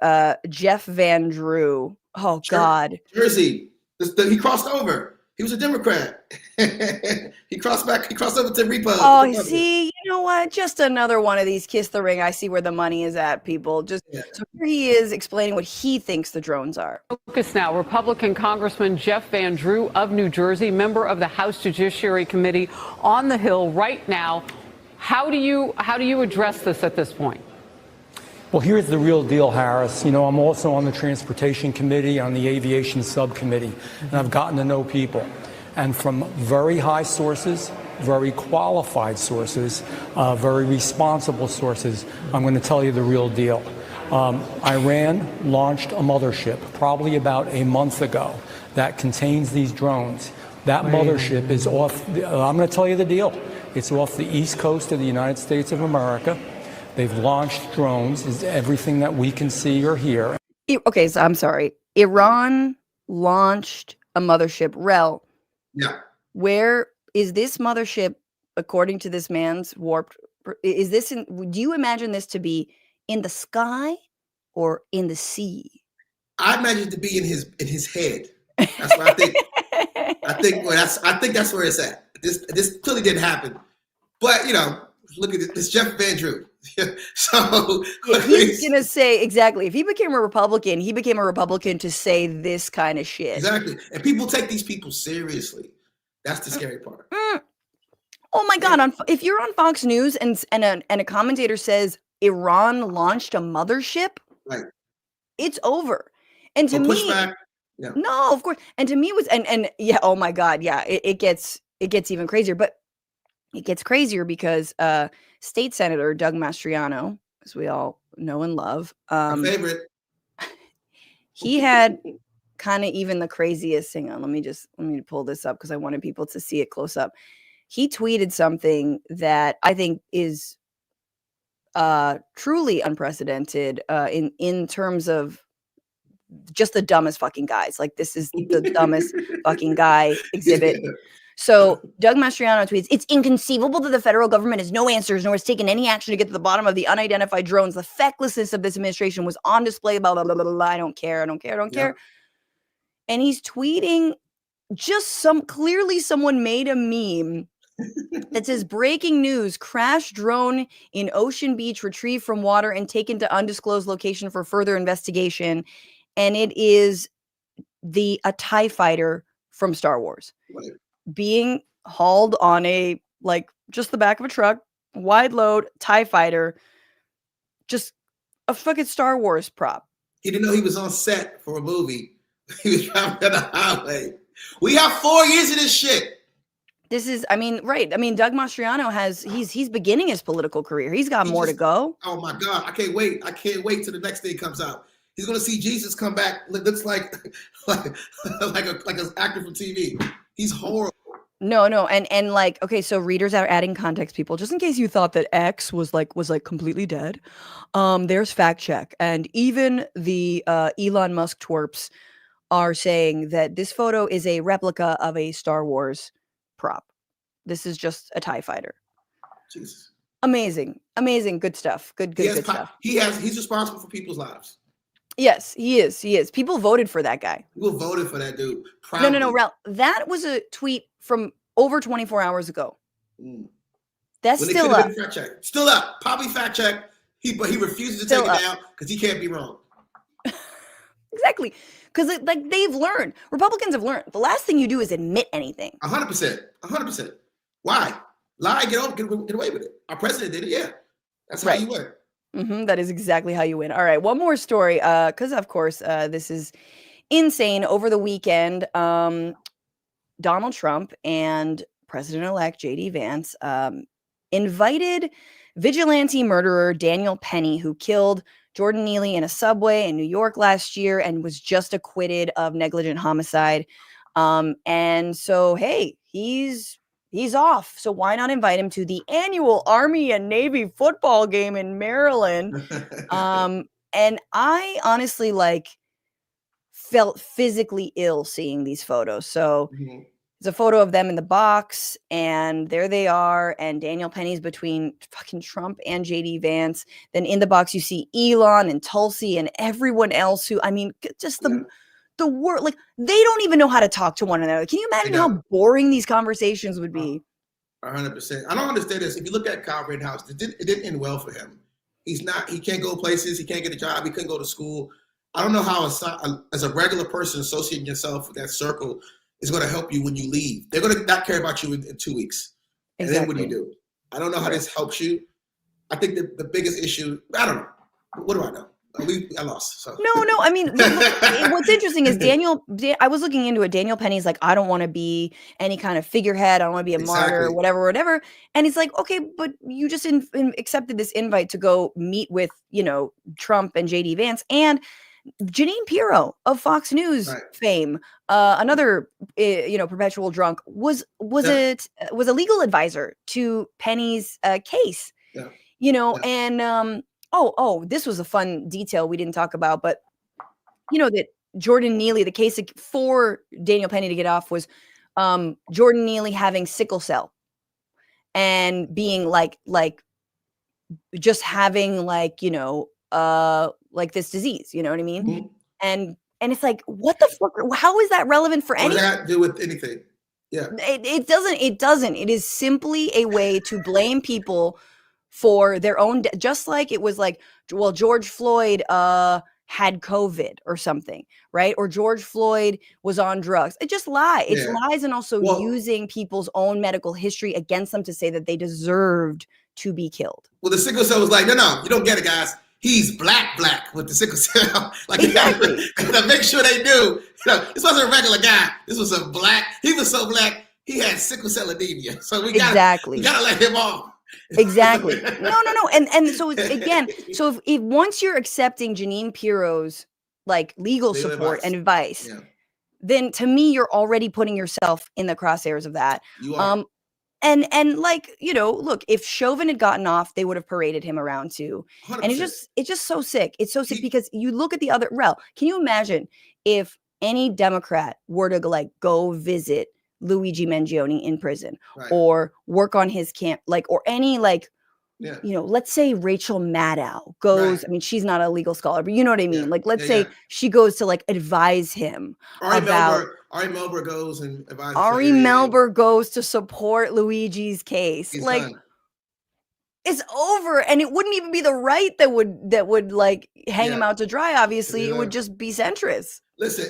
Jeff Van Drew. Oh God, Jersey. He crossed over. He was a Democrat. He crossed over to Repo. Oh, see, you know what? Just another one of these kiss the ring. I see where the money is at, people. So here he is explaining what he thinks the drones are. Focus now. Republican Congressman Jeff Van Drew of New Jersey, member of the House Judiciary Committee on the Hill right now. How do you address this at this point? Well, here's the real deal, Harris. I'm also on the Transportation Committee, on the Aviation Subcommittee, and I've gotten to know people. And from very high sources, very qualified sources, very responsible sources, I'm going to tell you the real deal. Iran launched a mothership probably about a month ago that contains these drones. That mothership is off, I'm going to tell you the deal. It's off the east coast of the United States of America. They've launched drones, is everything that we can see or hear. Okay, so I'm sorry. Iran launched a mothership. Rell. Yeah. Where is this mothership, according to this man's warped? Is this do you imagine this to be in the sky or in the sea? I imagine it to be in his head. That's what I think. I think that's where it's at. This clearly didn't happen. But look at it. It's Jeff Van Drew. So he's gonna say exactly. If he became a Republican, he became a Republican to say this kind of shit. Exactly, and people take these people seriously. That's the scary part. Oh my God! If you're on Fox News and a commentator says Iran launched a mothership, right, it's over. And to me, no, of course. And to me, it was and yeah. Oh my God, yeah. It gets even crazier, but it gets crazier because State Senator Doug Mastriano, as we all know and love, my favorite. He had kind of even the craziest. Hang on, let me pull this up because I wanted people to see it close up. He tweeted something that I think is truly unprecedented in terms of just the dumbest fucking guys. Like, this is the dumbest fucking guy exhibit. Yeah. So Doug Mastriano tweets, "It's inconceivable that the federal government has no answers nor has taken any action to get to the bottom of the unidentified drones. The fecklessness of this administration was on display. Blah, blah, blah, blah, blah. I don't care. And he's tweeting clearly someone made a meme that says, breaking news, crash drone in Ocean Beach, retrieved from water and taken to undisclosed location for further investigation. And it is a TIE fighter from Star Wars. Right. Being hauled on just the back of a truck, wide load TIE fighter, just a fucking Star Wars prop. He didn't know he was on set for a movie. He was driving down the highway. We have 4 years of this shit. This is, I mean, right. I mean, Doug Mastriano he's beginning his political career. He's got more to go. Oh my God. I can't wait. I can't wait till the next day comes out. He's going to see Jesus come back. Looks like an actor from TV. He's horrible. No. And like, okay, so readers are adding context, people, just in case you thought that X was like completely dead. There's fact check. And even the Elon Musk twerps are saying that this photo is a replica of a Star Wars prop. This is just a TIE fighter. Jesus. Amazing. Good stuff. Good stuff. He's responsible for people's lives. Yes, he is. People voted for that guy. People voted for that dude. Proudly. No, Rell. That was a tweet from over 24 hours ago. That's when still up. Fact check. Still up. Probably fact check. But he refuses to take it down because he can't be wrong. Exactly. Because they've learned. Republicans have learned. The last thing you do is admit anything. 100%. Why? Lie, get away with it. Our president did it. Yeah. That's how you win. That is exactly how you win. All right. One more story. Because, of course, this is insane. Over the weekend, Donald Trump and President-elect J.D. Vance invited vigilante murderer Daniel Penny, who killed Jordan Neely in a subway in New York last year and was just acquitted of negligent homicide. And so, hey, he's off. So why not invite him to the annual Army and Navy football game in Maryland? And I honestly felt physically ill seeing these photos. So it's a photo of them in the box, and there they are. And Daniel Penny's between fucking Trump and JD Vance. Then in the box, you see Elon and Tulsi and everyone else who, I mean, just the word, like, they don't even know how to talk to one another. Can you imagine how boring these conversations would be? 100%. I don't understand this. If you look at Kyle Rittenhouse, it didn't end well for him. He can't go places. He can't get a job. He couldn't go to school. I don't know how as a regular person associating yourself with that circle is going to help you when you leave. They're going to not care about you in 2 weeks. And then what do you do? I don't know how this helps you. I think the biggest issue, I don't know. What do I know? I lost. So. No. I mean, what's interesting is I was looking into it. Daniel Penny's like, I don't want to be any kind of figurehead. I don't want to be a martyr, whatever. And he's like, okay, but you just accepted this invite to go meet with, Trump and JD Vance and Jeanine Pirro of Fox News fame, another, perpetual drunk, was a legal advisor to Penny's case. And this was a fun detail we didn't talk about, but that Jordan Neely, the case for Daniel Penny to get off was Jordan Neely having sickle cell and being just having this disease, you know what I mean? Mm-hmm. And it's like, what the fuck? How is that relevant for anything? What does that do with anything? Yeah. It doesn't. It is simply a way to blame people for their own, just like it was like, well, George Floyd had COVID or something, right? Or George Floyd was on drugs. It's just lie. It's lies, and also using people's own medical history against them to say that they deserved to be killed. Well, the sickle cell was like, no, you don't get it, guys. He's black with the sickle cell. Exactly. To make sure they do. This wasn't a regular guy. This was a black. He was so black, he had sickle cell anemia. So we gotta let him off. Exactly. No. And so again, so if once you're accepting Jeanine Pirro's legal support and advice, then to me, you're already putting yourself in the crosshairs of that. You are. And look, if Chauvin had gotten off, they would have paraded him around too. 100%. And it's just so sick. It's so sick because you look at the other Rell. Can you imagine if any Democrat were to go visit Luigi Mangione in prison or work on his camp, or any let's say Rachel Maddow goes, I mean, she's not a legal scholar, but you know what I mean? Let's say she goes to advise him about Ari Melber goes and advises Ari Melber goes to support Luigi's case. It's over, and it wouldn't even be the right that would hang him out to dry. Obviously, it would just be centrist. Listen,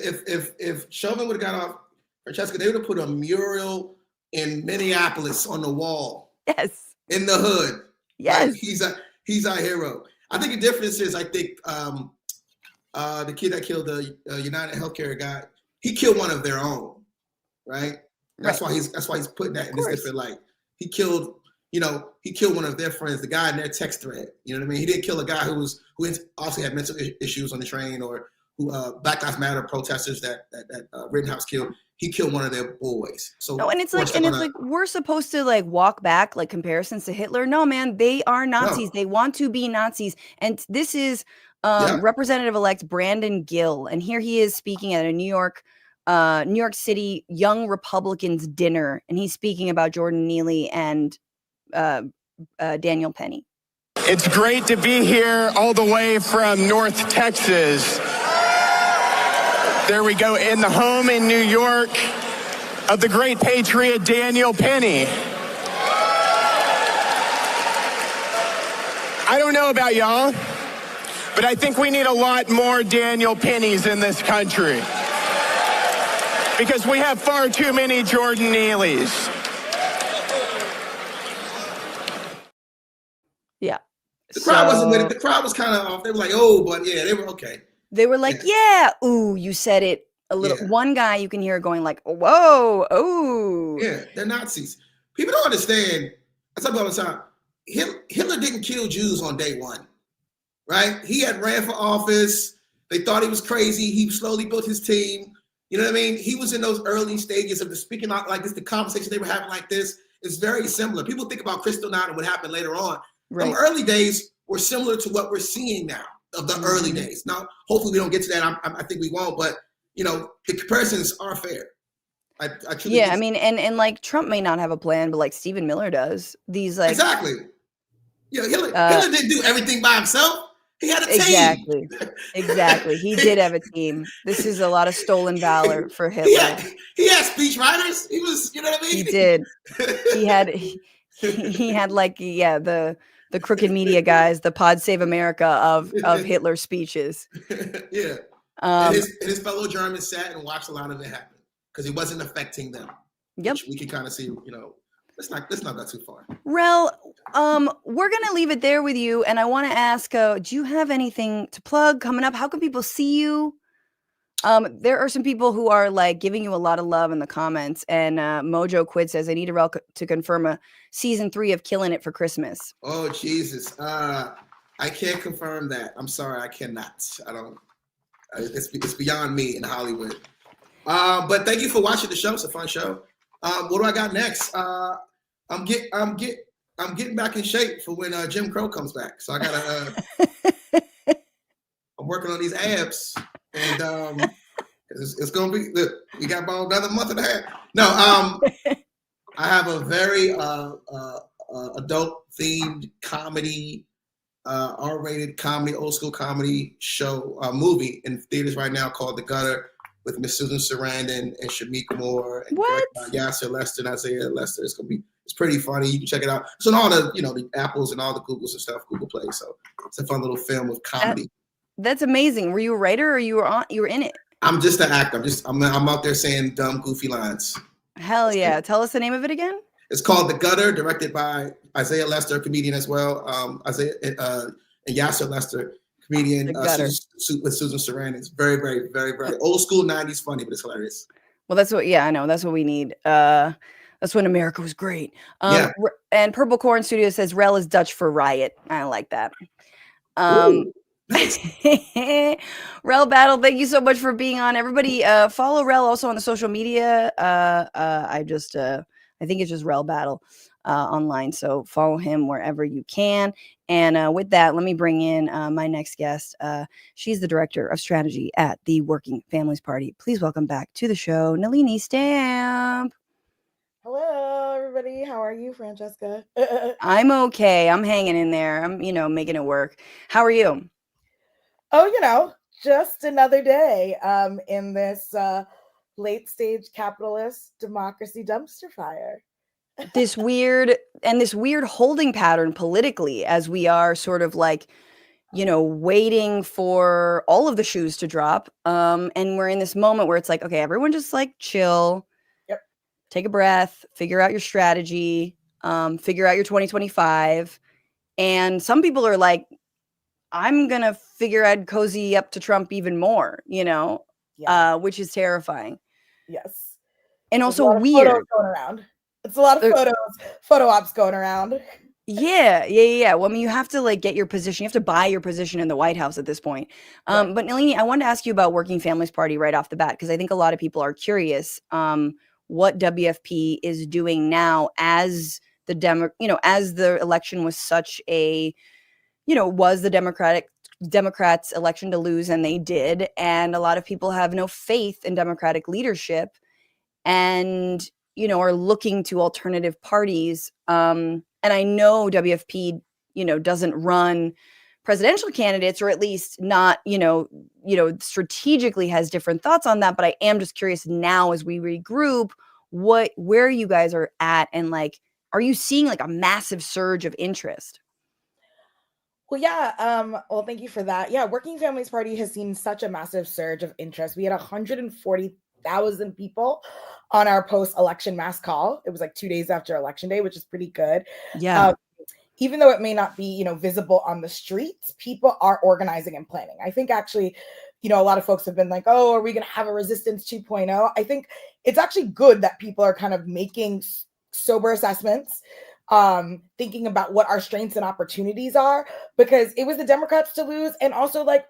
if Chauvin would have got off, Francesca, they would have put a mural in Minneapolis on the wall. Yes. In the hood. Yes. He's our hero. I think the difference is, the kid that killed the United Healthcare guy, he killed one of their own, right? That's why he's putting that in this different light. He killed one of their friends, the guy in their text thread. You know what I mean? He didn't kill a guy who also had mental issues on the train, or who Black Lives Matter protesters that Rittenhouse killed. He killed one of their boys. So no, and it's like we're supposed to like walk back like comparisons to Hitler. No, man, they are Nazis. No. They want to be Nazis, and this is Representative-elect Brandon Gill, and here he is speaking at a New York City Young Republicans dinner, and he's speaking about Jordan Neely and Daniel Penny. It's great to be here all the way from North Texas. There we go, in the home in New York of the great patriot Daniel Penny. I don't know about y'all, but I think we need a lot more Daniel Pennies in this country, because we have far too many Jordan Neelys. Yeah. The crowd wasn't with it. The crowd was kind of off. They were like, oh, but yeah, they were okay. They were like, yeah, ooh, you said it a little. Yeah. One guy you can hear going like, whoa, oh. Yeah, they're Nazis. People don't understand. I talk about all the time. Hitler didn't kill Jews on day one, right? He had ran for office. They thought he was crazy. He slowly built his team. You know what I mean? He was in those early stages of the speaking out like this, the conversation they were having like this. It's very similar. People think about Kristallnacht and what happened later on. Right. The early days were similar to what we're seeing now of the early days. Now, hopefully we don't get to that. I think we won't, but the comparisons are fair. I truly I mean, and like Trump may not have a plan, but like Stephen Miller does. These like exactly. Yeah, Hitler didn't do everything by himself. He had a team. Exactly. He did have a team. This is a lot of stolen valor for Hitler. He had speech writers. He was, you know what I mean? He did. He had like the crooked media guys, the Pod Save America of Hitler's speeches. Yeah. And his fellow Germans sat and watched a lot of it happen because it wasn't affecting them. Yep. We can kind of see, let's not go too far. Rell, we're going to leave it there with you. And I want to ask, do you have anything to plug coming up? How can people see you? There are some people who are like giving you a lot of love in the comments, and Mojo Quid says, I need Rell to confirm a season 3 of Killing It for Christmas. Oh, Jesus. I can't confirm that. I'm sorry. I cannot. I don't. It's beyond me in Hollywood. But thank you for watching the show. It's a fun show. What do I got next? I'm getting back in shape for when Jim Crow comes back. So I gotta. I'm working on these abs, and it's gonna be. Look, we got about another month and a half. No, I have a very adult themed comedy. R-rated comedy, old school comedy show, movie in theaters right now called The Gutter with Miss Susan Sarandon and Shamik Moore and Yasser Lester and Isaiah Lester. It's pretty funny. You can check it out. It's on all the the Apples and all the Googles and stuff, Google Play. So it's a fun little film of comedy. That's amazing. Were you a writer or you were in it? I'm just an actor. I'm out there saying dumb, goofy lines. Hell yeah! Tell us the name of it again. It's called The Gutter, directed by Isaiah Lester, comedian as well. Isaiah and Yasser Lester, comedian with Susan Sarandon. It's very, very, very, very old school 90s funny, but it's hilarious. Well, that's what, I know. That's what we need. That's when America was great. And Purple Corn Studio says Rell is Dutch for riot. I like that. Rell Battle, thank you so much for being on. Everybody follow Rell also on the social media. I think it's just Rell Battle online. So follow him wherever you can. And with that, let me bring in my next guest. She's the director of strategy at the Working Families Party. Please welcome back to the show, Nelini Stamp. Hello, everybody. How are you, Francesca? I'm okay. I'm hanging in there. I'm, making it work. How are you? Oh, just another day in this late stage capitalist democracy dumpster fire. this weird holding pattern politically, as we are sort of like, waiting for all of the shoes to drop. And we're in this moment where it's like, okay, everyone just like chill, take a breath, figure out your strategy, figure out your 2025. And some people are like, I'm going to figure I'd cozy up to Trump even more, which is terrifying. Yes. And There's a also lot of photos weird. going around. It's a lot of photo ops going around. Yeah. Well, I mean, you have to like get your position. You have to buy your position in the White House at this point. Right. But Nelini, I wanted to ask you about Working Families Party right off the bat, because I think a lot of people are curious what WFP is doing now as as the election was such a, was the Democrats' election to lose, and they did. And a lot of people have no faith in Democratic leadership and are looking to alternative parties. And I know WFP, doesn't run presidential candidates, or at least not, strategically has different thoughts on that. But I am just curious now, as we regroup, where you guys are at, and like, are you seeing like a massive surge of interest? Well, yeah. Well, thank you for that. Yeah, Working Families Party has seen such a massive surge of interest. We had 140,000 people on our post-election mass call. It was like 2 days after Election Day, which is pretty good. Yeah. Even though it may not be, visible on the streets, people are organizing and planning. I think actually, a lot of folks have been like, oh, are we going to have a resistance 2.0? I think it's actually good that people are kind of making sober assessments, thinking about what our strengths and opportunities are, because it was the Democrats to lose. And also, like,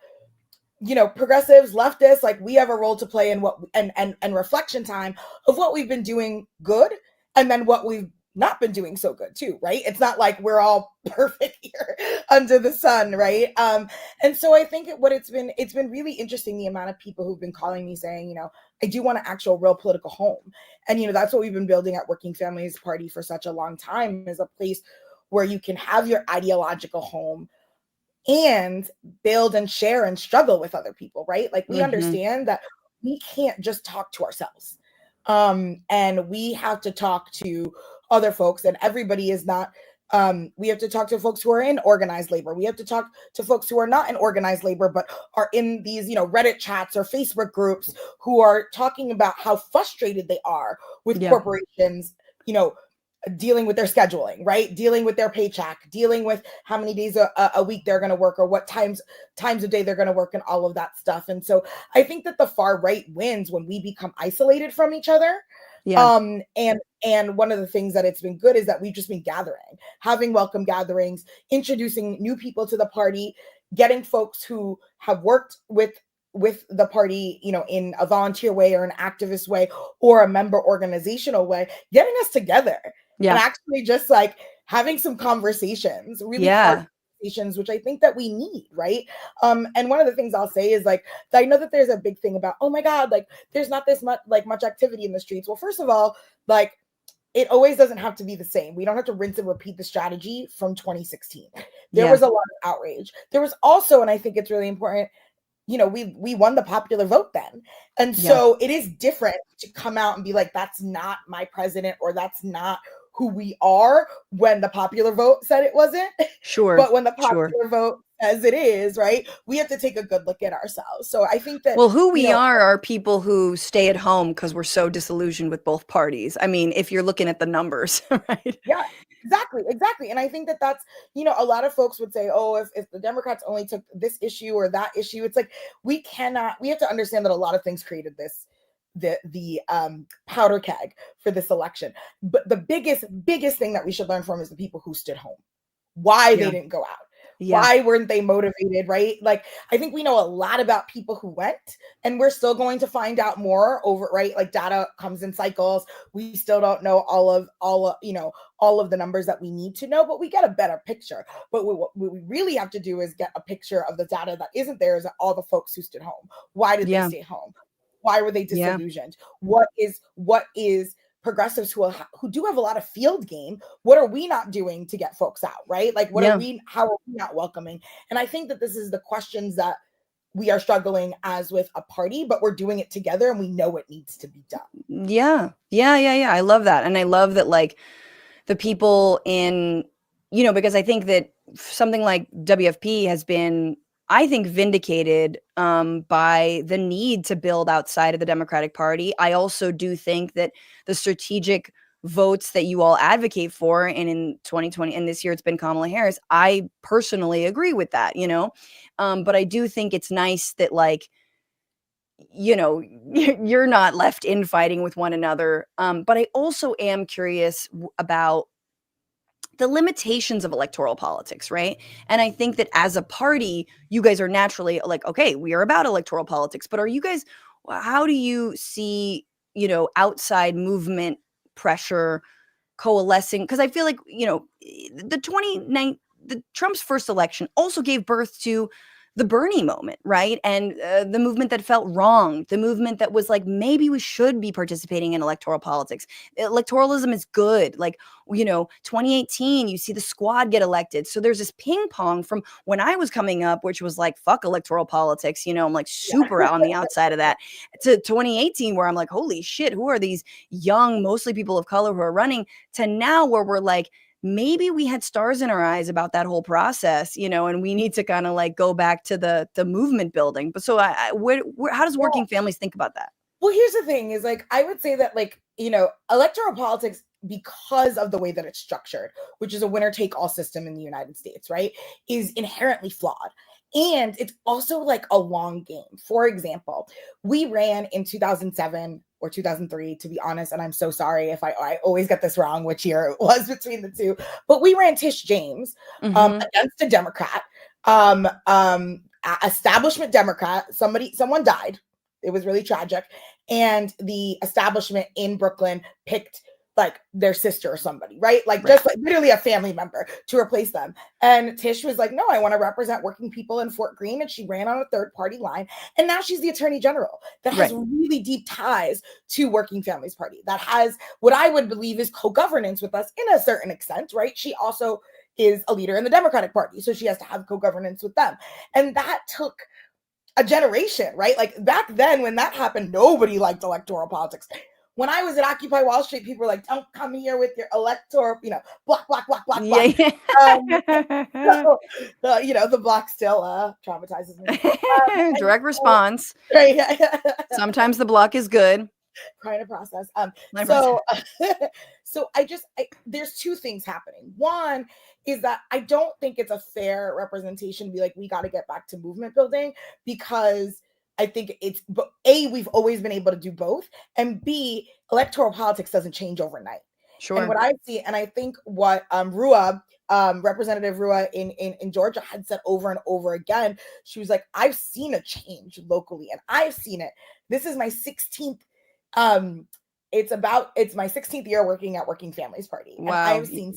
progressives, leftists, like, we have a role to play in what and reflection time of what we've been doing good, and then what we've not been doing so good too, right? It's not like we're all perfect here under the sun, right? And so I think it's been really interesting, the amount of people who've been calling me saying, I do want an actual real political home. And that's what we've been building at Working Families Party for such a long time, is a place where you can have your ideological home and build and share and struggle with other people, right? Like, we understand that we can't just talk to ourselves. And we have to talk to other folks, and everybody is not, we have to talk to folks who are in organized labor. We have to talk to folks who are not in organized labor, but are in these, Reddit chats or Facebook groups, who are talking about how frustrated they are with corporations, dealing with their scheduling, right? Dealing with their paycheck, dealing with how many days a week they're going to work, or what times of day they're going to work, and all of that stuff. And so I think that the far right wins when we become isolated from each other. Yeah. And one of the things that it's been good is that we've just been having welcome gatherings, introducing new people to the party, getting folks who have worked with the party, in a volunteer way or an activist way or a member organizational way, getting us together and actually just like having some conversations, really hard conversations, which I think that we need, right? And one of the things I'll say is, like, I know that there's a big thing about, oh my God, like, there's not this much activity in the streets. Well, first of all, like, it always doesn't have to be the same. We don't have to rinse and repeat the strategy from 2016. There was a lot of outrage. There was also, and I think it's really important, we won the popular vote then. And so it is different to come out and be like, that's not my president, or that's not who we are, when the popular vote said it wasn't. Sure. But when the popular vote says it is, right, we have to take a good look at ourselves. So I think that, well, who we are people who stay at home because we're so disillusioned with both parties. I mean, if you're looking at the numbers, right? Yeah, exactly. And I think that that's, a lot of folks would say, oh, if the Democrats only took this issue or that issue, it's like, we have to understand that a lot of things created the powder keg for this election. But the biggest thing that we should learn from is the people who stood home, why they didn't go out. Why weren't they motivated, right? Like, I think we know a lot about people who went, and we're still going to find out more over, right? Like, data comes in cycles. We still don't know all of the numbers that we need to know, but we get a better picture. But what we really have to do is get a picture of the data that isn't there, is all the folks who stood home. Why did they stay home? Why were they disillusioned? What is progressives who do have a lot of field game, what are we not doing to get folks out, right? Like, how are we not welcoming? And I think that this is the questions that we are struggling as with a party, but we're doing it together, and we know it needs to be done. Yeah. I love that. And I love that, like, the people in, because I think that something like WFP has been, I think, vindicated by the need to build outside of the Democratic Party. I also do think that the strategic votes that you all advocate for, and in 2020 and this year it's been Kamala Harris, I personally agree with that, but I do think it's nice that, like, you know, you're not left infighting with one another. But I also am curious about the limitations of electoral politics, right? And I think that as a party, you guys are naturally like, okay, we are about electoral politics, but are you guys, how do you see, outside movement pressure coalescing? Because I feel like, the Trump's first election also gave birth to the Bernie moment, right? And the movement that felt wrong, the movement that was like, maybe we should be participating in electoral politics. Electoralism is good. Like, 2018, you see the squad get elected. So there's this ping pong from when I was coming up, which was like, fuck electoral politics. I'm like super on the outside of that, to 2018, where I'm like, holy shit, who are these young, mostly people of color who are running, to now where we're like, maybe we had stars in our eyes about that whole process, and we need to kind of like go back to the movement building. But so how does working families think about that? Well, here's the thing is like, I would say that like, electoral politics, because of the way that it's structured, which is a winner take all system in the United States, right, is inherently flawed. And it's also like a long game. For example, we ran in 2007 or 2003, to be honest, and I'm so sorry if I always get this wrong, which year it was between the two, but we ran Tish James against a Democrat, establishment Democrat. Someone died. It was really tragic. And the establishment in Brooklyn picked like their sister or somebody, right? Like just like literally a family member to replace them. And Tish was like, no, I want to represent working people in Fort Greene. And she ran on a third party line. And now she's the attorney general that has really deep ties to Working Families Party, that has what I would believe is co-governance with us in a certain extent, right? She also is a leader in the Democratic Party. So she has to have co-governance with them. And that took a generation, right? Like back then when that happened, nobody liked electoral politics. When I was at Occupy Wall Street, people were like, don't come here with your electoral, block, block, block, block, block. Yeah. So, the block still traumatizes me. Direct response. Right. Sometimes the block is good. Trying to process. So there's two things happening. One is that I don't think it's a fair representation to be like, we got to get back to movement building, because I think it's, A, we've always been able to do both, and B, electoral politics doesn't change overnight. Sure. And what I see, and I think what Representative Rua in Georgia had said over and over again, she was like, I've seen a change locally, and I've seen it. This is my 16th. It's my 16th year working at Working Families Party. Wow. And I've seen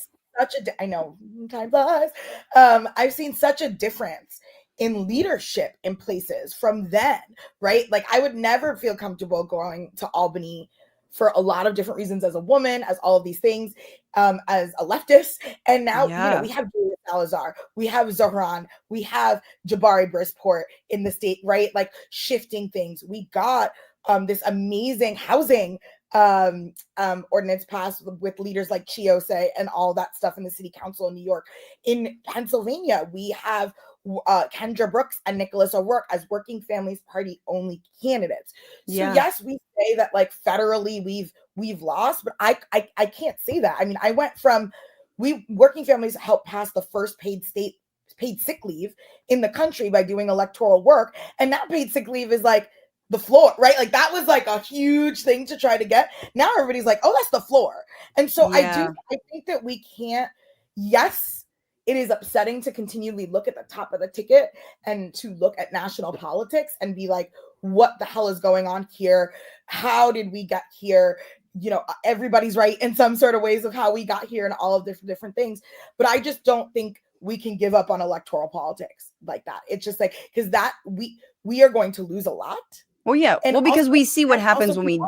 I know time flies. I've seen such a difference in leadership in places from then, right? Like I would never feel comfortable going to Albany for a lot of different reasons, as a woman, as all of these things, as a leftist. And now, we have Julia Salazar, we have Zohran, we have Jabari Brisport in the state, right? Like shifting things. We got this amazing housing ordinance passed with leaders like Chiose and all that stuff in the city council in New York. In Pennsylvania, we have Kendra Brooks and Nicholas O'Rourke as Working Families Party only candidates. So yes, we say that like federally we've lost, but I can't say that. I mean, I went from Working Families helped pass the first paid sick leave in the country by doing electoral work, and now paid sick leave is like the floor, right? Like that was like a huge thing to try to get. Now everybody's like, oh, that's the floor. And so I think that we can't, yes, it is upsetting to continually look at the top of the ticket and to look at national politics and be like, what the hell is going on here? How did we get here? Everybody's right in some sort of ways of how we got here and all of different things. But I just don't think we can give up on electoral politics like that. It's just like, because that we are going to lose a lot. Well, yeah. And because also, we see what happens also when we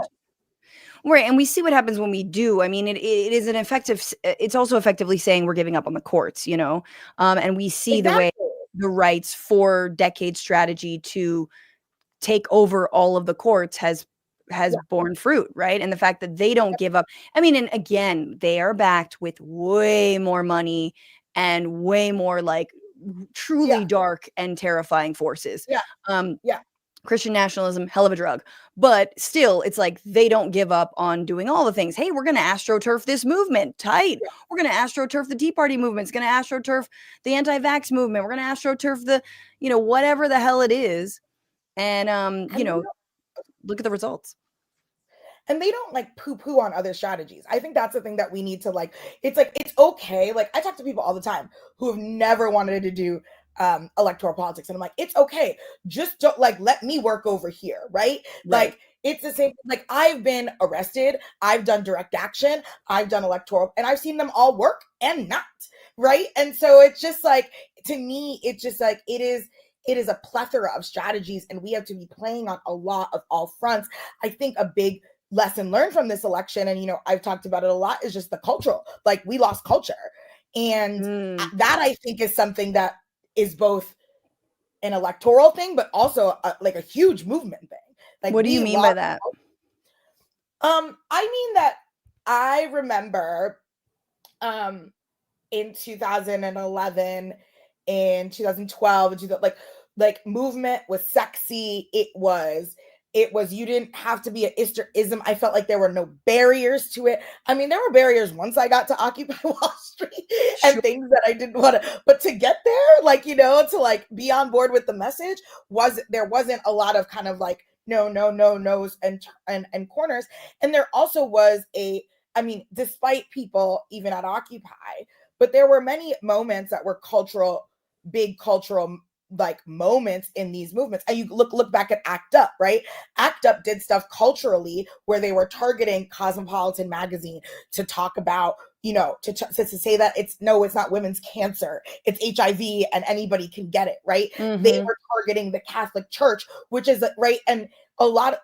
right, and we see what happens when we do. I mean, it is an effective. It's also effectively saying we're giving up on the courts, and we see the way the right's 4-decade strategy to take over all of the courts has borne fruit, right? And the fact that they don't give up. I mean, and again, they are backed with way more money and way more like truly dark and terrifying forces. Christian nationalism, hell of a drug. But still, it's like they don't give up on doing all the things. Hey, we're going to astroturf this movement. Tight. We're going to astroturf the Tea Party movement. It's going to astroturf the anti-vax movement. We're going to astroturf the, whatever the hell it is. And, look at the results. And they don't like poo-poo on other strategies. I think that's the thing that we need to like, it's okay. Like I talk to people all the time who have never wanted to do electoral politics. And I'm like, it's okay. Just don't like, let me work over here. Right. Like it's the same. Like I've been arrested. I've done direct action. I've done electoral and I've seen them all work and not. Right. And so it's just like, to me, it's just like, it is a plethora of strategies and we have to be playing on a lot of all fronts. I think a big lesson learned from this election, and I've talked about it a lot, is just the cultural, like we lost culture. And that I think is something that is both an electoral thing, but also like a huge movement thing. Like, what do you mean by that? I mean that I remember in 2011, in 2012, and like movement was sexy. It was you didn't have to be an Easterism. I felt like there were no barriers to it. I mean, there were barriers once I got to Occupy Wall Street and things that I didn't want to, but to get there, like, to like be on board with the message, there wasn't a lot of kind of like, no's and corners. And there also was despite people even at Occupy, but there were many moments that were big cultural like moments in these movements. And you look back at ACT UP, right? ACT UP did stuff culturally where they were targeting Cosmopolitan magazine to talk about, to say that it's not women's cancer, it's HIV and anybody can get it, right? Mm-hmm. They were targeting the Catholic Church, which is right. And a lot of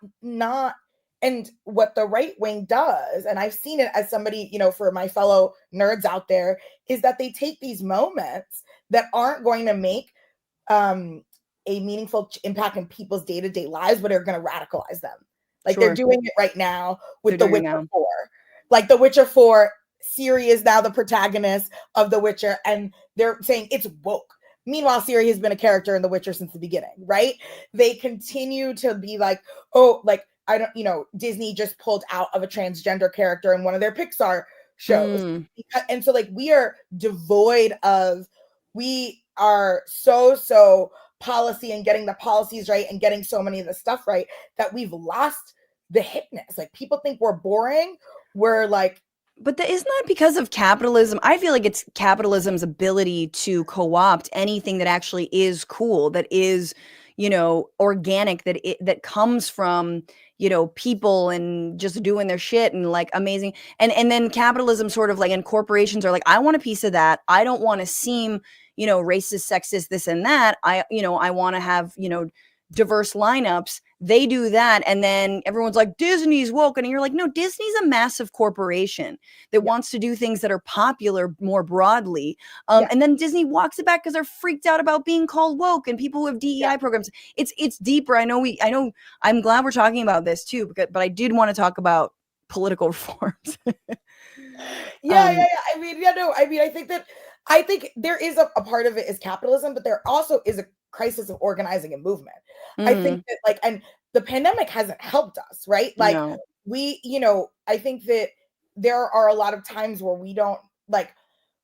and what the right wing does, and I've seen it as somebody, for my fellow nerds out there, is that they take these moments that aren't going to make a meaningful impact in people's day-to-day lives, but are going to radicalize them. Like they're doing it right now with The Witcher 4. Like The Witcher 4, Ciri is now the protagonist of The Witcher, and they're saying it's woke. Meanwhile, Ciri has been a character in The Witcher since the beginning, right? They continue to be like, oh, like, I don't, Disney just pulled out of a transgender character in one of their Pixar shows. And so like we are so policy and getting the policies right and getting so many of the stuff right that we've lost the hipness. Like people think we're boring. We're like, but isn't that because of capitalism? I feel like it's capitalism's ability to co-opt anything that actually is cool, that is, organic, that comes from, people and just doing their shit and like amazing. And then capitalism sort of like, and corporations are like, I want a piece of that. I don't want to seem, racist, sexist, this and that. I want to have, diverse lineups. They do that. And then everyone's like, Disney's woke. And you're like, no, Disney's a massive corporation that wants to do things that are popular more broadly. And then Disney walks it back because they're freaked out about being called woke and people who have DEI programs. It's deeper. I know I'm glad we're talking about this too, but I did want to talk about political reforms. I think there is a part of it is capitalism, but there also is a crisis of organizing and movement. I think that and the pandemic hasn't helped us, right? Like I think that there are a lot of times where we don't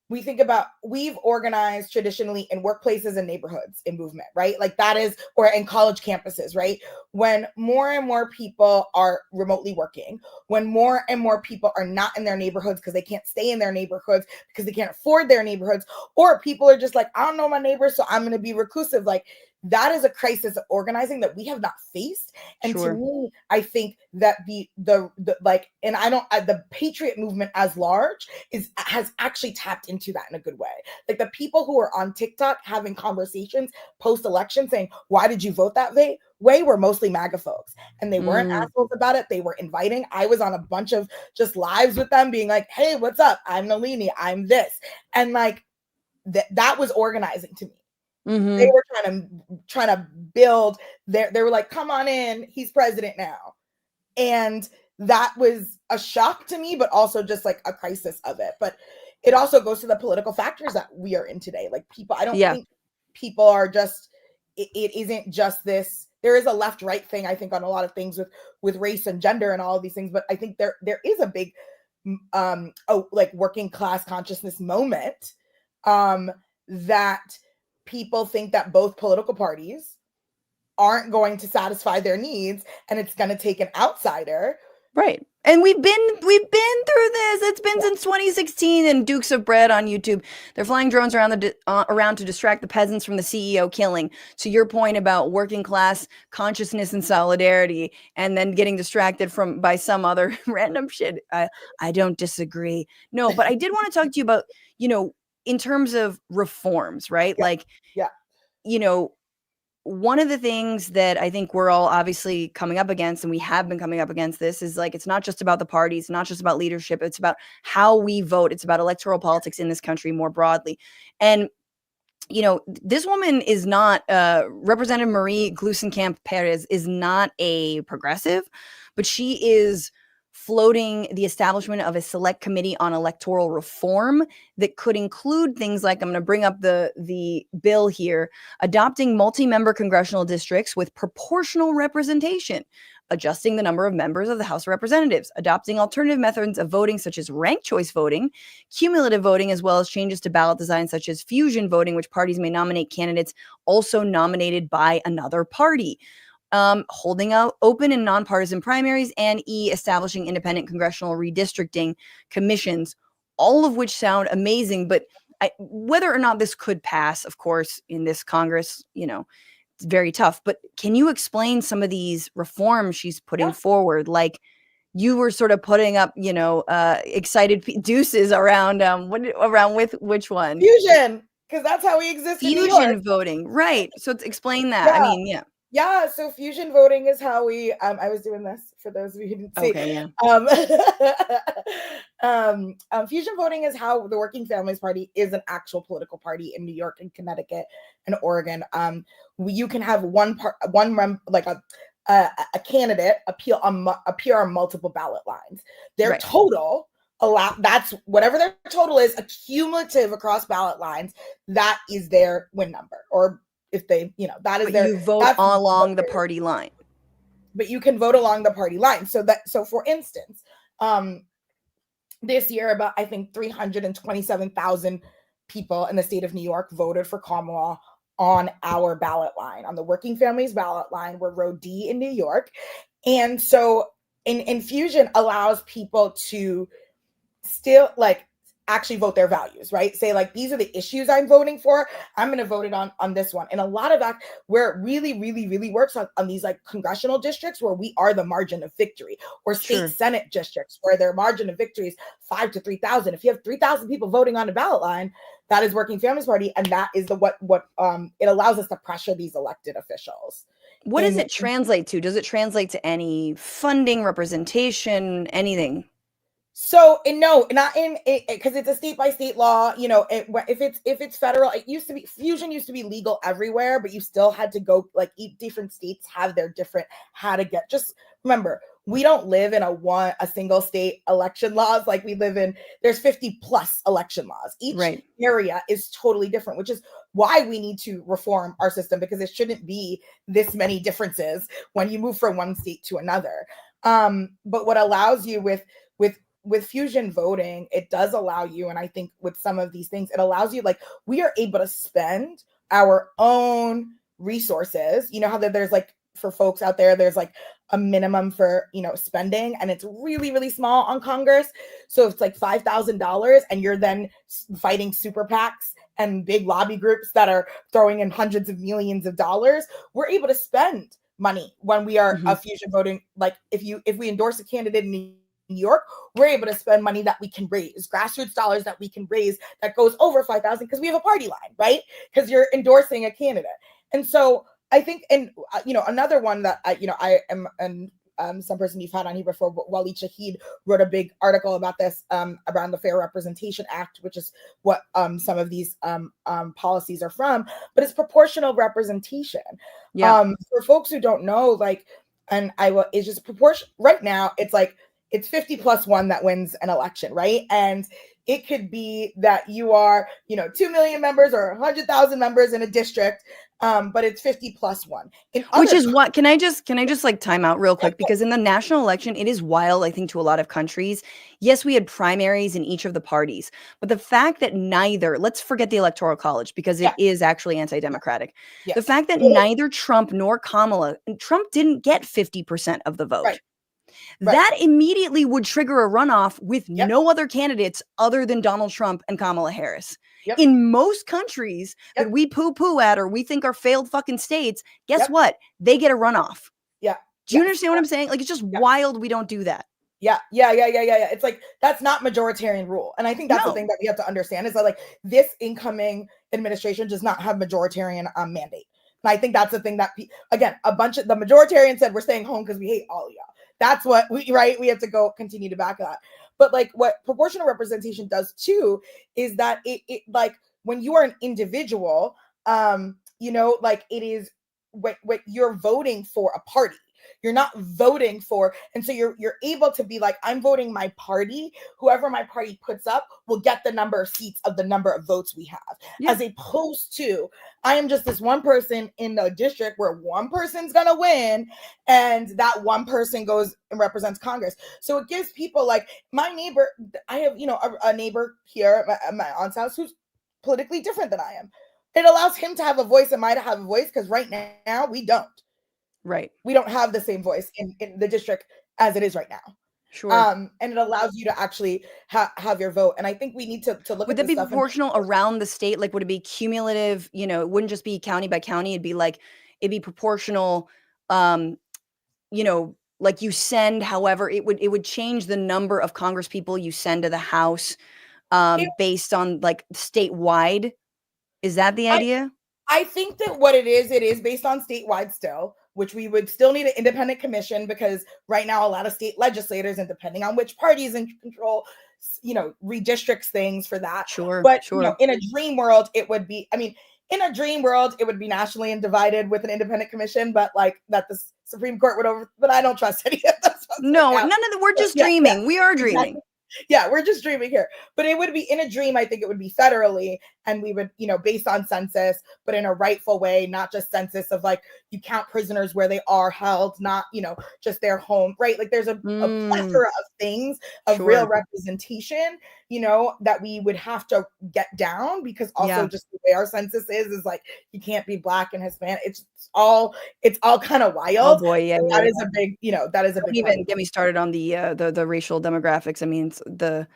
we think about, we've organized traditionally in workplaces and neighborhoods in movement, right? Like that is, or in college campuses, right? When more and more people are remotely working, when more and more people are not in their neighborhoods because they can't stay in their neighborhoods because they can't afford their neighborhoods, or people are just like, I don't know my neighbors, so I'm going to be reclusive. Like that is a crisis of organizing that we have not faced. And to me, I think that the patriot movement as large has actually tapped into that in a good way. Like the people who are on TikTok having conversations post-election saying, why did you vote that way were mostly MAGA folks. And they weren't assholes about it. They were inviting. I was on a bunch of just lives with them being like, hey, what's up? I'm Nelini. I'm this. And like that was organizing to me. They were trying to build they were like, come on in, he's president now. And that was a shock to me, but also just like a crisis of it. But it also goes to the political factors that we are in today. Like people, I don't think people are just, it isn't just this. There is a left-right thing, I think, on a lot of things with race and gender and all of these things. But I think there is a big working class consciousness moment that people think that both political parties aren't going to satisfy their needs, and it's going to take an outsider. Right. And we've been through this. It's been since 2016 and Dukes of Bread on YouTube. They're flying drones around to distract the peasants from the CEO killing. To your point about working class consciousness and solidarity, and then getting distracted by some other random shit. I don't disagree. No, but I did want to talk to you about, in terms of reforms, right? One of the things that I think we're all obviously coming up against, and we have been coming up against this, is it's not just about the parties, not just about leadership. It's about how we vote. It's about electoral politics in this country more broadly. And, this woman is not, Representative Marie Gluesenkamp Perez is not a progressive, but she is floating the establishment of a select committee on electoral reform that could include things like, I'm going to bring up the bill here, adopting multi-member congressional districts with proportional representation, adjusting the number of members of the House of Representatives, adopting alternative methods of voting such as ranked choice voting, cumulative voting, as well as changes to ballot design such as fusion voting, which parties may nominate candidates also nominated by another party. Holding out open and nonpartisan primaries, and establishing independent congressional redistricting commissions, all of which sound amazing. But whether or not this could pass, of course, in this Congress, it's very tough. But can you explain some of these reforms she's putting forward? Like, you were sort of putting up, excited deuces around with which one? Fusion, because that's how we exist in New York. Fusion voting, right? So explain that. Yeah, so fusion voting is how we, I was doing this for those of you who didn't see. Okay, Fusion voting is how the Working Families Party is an actual political party in New York and Connecticut and Oregon. You can have a candidate appear on multiple ballot lines. Their total, that's whatever their total is, accumulative across ballot lines, that is their win number. Or if they, that is their, you vote along the party line. But you can vote along the party line. So for instance, this year, about, I think 327,000 people in the state of New York voted for Kamala on our ballot line, on the Working Families ballot line. We're row D in New York. And so Fusion allows people to still actually vote their values, right? Say these are the issues I'm voting for. I'm going to vote it on this one. And a lot of that, where it really, really, really works on these congressional districts where we are the margin of victory, or state Senate districts where their margin of victory is 5 to 3,000. If you have 3,000 people voting on a ballot line, that is Working Families Party. And that is what it allows us to pressure ththese elected officials. What does it translate to? Does it translate to any funding, representation, anything? So no, not in it, because it's a state by state law. If it's federal, Fusion used to be legal everywhere, but you still had to go each different states have their different how to get. Just remember, we don't live in a single state election laws like we live in. There's 50 plus election laws. Each area is totally different, which is why we need to reform our system, because it shouldn't be this many differences when you move from one state to another. But what allows you with fusion voting, it does allow you, and I think with some of these things, it allows you, we are able to spend our own resources. You know how there's for folks out there, there's a minimum for, spending, and it's really, really small on Congress. So it's $5,000, and you're then fighting super PACs and big lobby groups that are throwing in hundreds of millions of dollars. We're able to spend money when we are fusion voting. If we endorse a candidate in New York, we're able to spend money that we can raise, grassroots dollars that we can raise that goes over 5,000, because we have a party line, right? Because you're endorsing a candidate. And so I think, and another one that I am, and some person you've had on here before, Waleed Shahid, wrote a big article about this, around the Fair Representation Act, which is what some of these policies are from, but it's proportional representation. For folks who don't know, it's just proportion. Right now, it's 50 plus 1 that wins an election, right? And it could be that you are, 2 million members or 100,000 members in a district, but it's 50+1. Which is what, can I just like time out real quick? Because in the national election, it is wild, I think, to a lot of countries. Yes, we had primaries in each of the parties, but the fact that neither, let's forget the Electoral College because it is actually anti-democratic. Yeah. The fact that neither Trump nor Kamala, Trump didn't get 50% of the vote. Right. That immediately would trigger a runoff with no other candidates other than Donald Trump and Kamala Harris. In most countries that we poo-poo at or we think are failed fucking states, guess what? They get a runoff. Yeah. Do you understand what I'm saying? Like, it's just wild we don't do that. Yeah. It's like, that's not majoritarian rule. And I think that's the thing that we have to understand is that, like, this incoming administration does not have majoritarian mandate. And I think that's the thing that, again, a bunch of the majoritarian said we're staying home because we hate all of y'all. That's what we have to go continue to back that. But like what proportional representation does too is that it like when you are an individual, you know, like it is what you're voting for a party. You're not voting for, and so you're able to be like, I'm voting my party. Whoever my party puts up will get the number of seats of the number of votes we have, as opposed to I am just this one person in the district where one person's gonna win, and that one person goes and represents Congress. So it gives people like my neighbor. I have a neighbor here at my aunt's house who's politically different than I am. It allows him to have a voice and I to have a voice because right now we don't. Right. We don't have the same voice in the district as it is right now. Sure. And it allows you to actually have your vote. And I think we need to look would at that be proportional around the state? Like, would it be cumulative? You know, it wouldn't just be county by county. It'd be proportional. You know, like you send, however, it would change the number of Congress people you send to the House based on like statewide. Is that the idea? I think that what it is based on statewide still, which we would still need an independent commission because right now a lot of state legislators, and depending on which party is in control, redistricts things for that. Sure. But in a dream world, it would be, in a dream world, it would be nationally and divided with an independent commission, but like that the Supreme Court would but I don't trust any of those. No, none of the, we're just dreaming. We are dreaming. Exactly. Yeah, we're just dreaming here. But it would be in a dream, I think it would be federally, and we would, based on census, but in a rightful way, not just census of like you count prisoners where they are held, not, just their home, right? Like there's a plethora of things of real representation, that we would have to get down because also just the way our census is like you can't be Black and Hispanic. It's all kind of wild. Oh boy, yeah. That is a big, that is a big. Don't even get me started on the racial demographics. I mean, the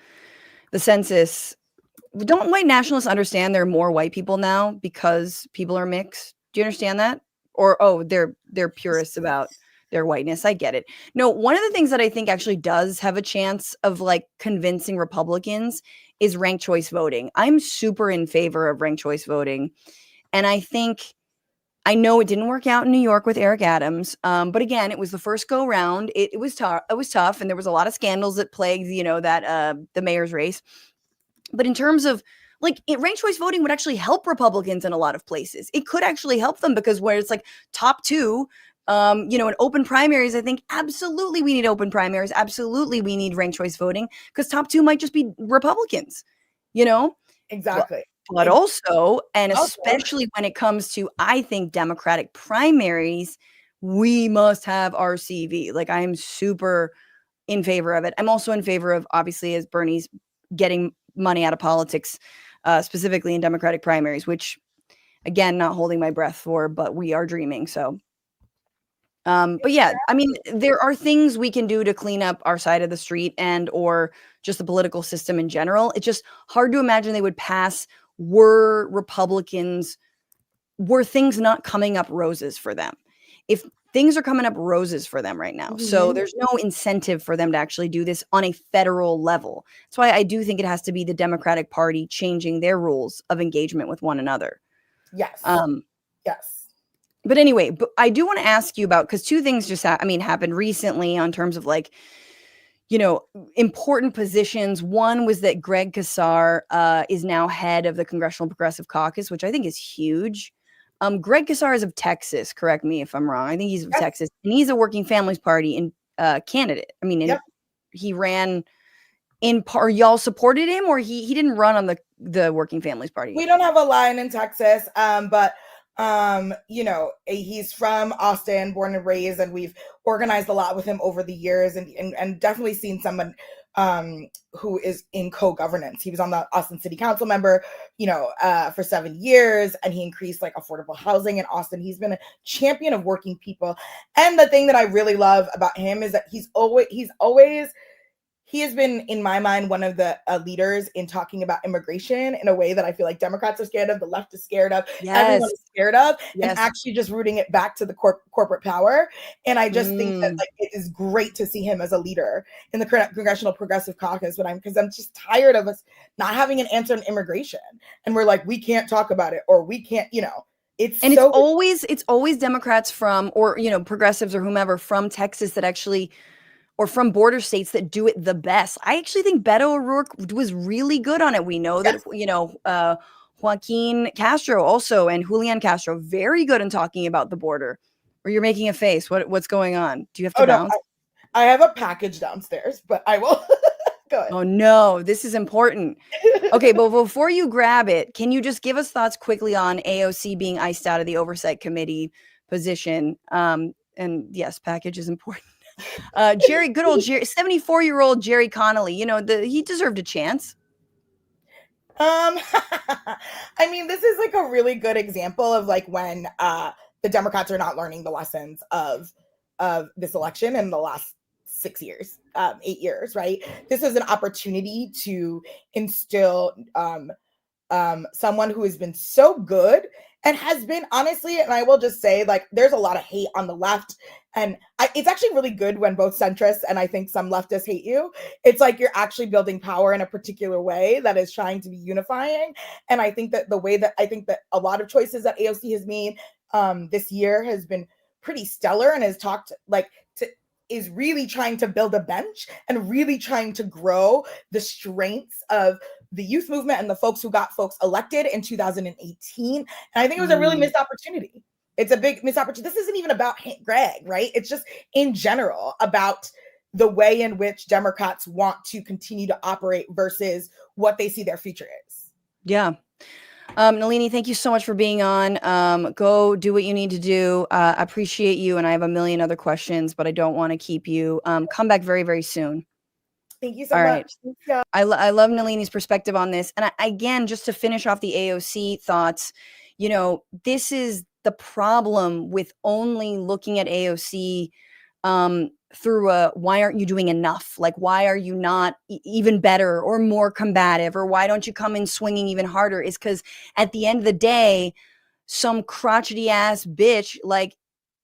census. Don't white nationalists understand there are more white people now because people are mixed? Do you understand that? Or they're purists about their whiteness. I get it. No, one of the things that I think actually does have a chance of like convincing Republicans is ranked choice voting. I'm super in favor of ranked choice voting, and I know it didn't work out in New York with Eric Adams, but again, it was the first go round. It was tough. It was tough, and there was a lot of scandals that plagued, the mayor's race. But in terms of ranked choice voting would actually help Republicans in a lot of places. It could actually help them because where it's like top two, in open primaries, I think absolutely we need open primaries. Absolutely we need ranked choice voting because top two might just be Republicans. Exactly. But also, and especially when it comes to, I think, Democratic primaries, we must have RCV. Like, I'm super in favor of it. I'm also in favor of, obviously, as Bernie's getting money out of politics, specifically in Democratic primaries, which, again, not holding my breath for, but we are dreaming. So, but yeah, I mean, there are things we can do to clean up our side of the street and or just the political system in general. It's just hard to imagine they would pass were things not coming up roses for them. If things are coming up roses for them right now, so there's no incentive for them to actually do this on a federal level. That's why I do think it has to be the Democratic Party changing their rules of engagement with one another. Yes. Yes. But anyway, I do want to ask you about, because two things just happened recently on terms of important positions. One was that Greg Casar is now head of the Congressional Progressive Caucus, which I think is huge. Greg Casar is of Texas. Correct me if I'm wrong. I think he's of Texas, and he's a Working Families Party candidate. I mean, he ran in part. Y'all supported him, or he didn't run on the Working Families Party? We don't have a line in Texas, but You know, he's from Austin, born and raised, and we've organized a lot with him over the years, and definitely seen someone who is in co-governance. He was on the Austin City Council member, you know, for 7 years, and he increased like affordable housing in Austin. He's been a champion of working people. And the thing that I really love about him is that he has been, in my mind, one of the leaders in talking about immigration in a way that I feel like Democrats are scared of, the left is scared of, everyone is scared of, and actually just rooting it back to the corporate power. And I just think that like it is great to see him as a leader in the Congressional Progressive Caucus, because I'm just tired of us not having an answer on immigration. And we're like, we can't talk about it, or we can't, you know. It's always Democrats from, or, you know, progressives or whomever from Texas that actually, or from border states that do it the best. I actually think Beto O'Rourke was really good on it. We know that, you know, Joaquin Castro also, and Julian Castro, very good in talking about the border. Or you're making a face. What's going on? Do you have to bounce? No, I have a package downstairs, but I will go ahead. Oh no, this is important. Okay, but before you grab it, can you just give us thoughts quickly on AOC being iced out of the Oversight Committee position? And yes, package is important. Jerry, good old Jerry, 74-year-old Jerry Connolly, you know, he deserved a chance. I mean, this is like a really good example of like when the Democrats are not learning the lessons of this election in the last 6 years, 8 years, right? This is an opportunity to instill someone who has been so good and has been, honestly, and I will just say, like, there's a lot of hate on the left, and it's actually really good when both centrists and I think some leftists hate you. It's like you're actually building power in a particular way that is trying to be unifying. And I think that the way that I think that a lot of choices that AOC has made this year has been pretty stellar, and has talked like is really trying to build a bench and really trying to grow the strengths of the youth movement and the folks who got folks elected in 2018. And I think it was a really missed opportunity. It's a big missed opportunity. This isn't even about Greg, right? It's just in general about the way in which Democrats want to continue to operate versus what they see their future is. Yeah. Nelini, thank you so much for being on. Go do what you need to do. I appreciate you. And I have a million other questions, but I don't want to keep you. Come back very, very soon. Thank you so much. Right. I love Nelini's perspective on this. And again, just to finish off the AOC thoughts, you know, this is the problem with only looking at AOC through a, why aren't you doing enough? Like, why are you not even better or more combative? Or why don't you come in swinging even harder? Is because at the end of the day, some crotchety ass bitch like,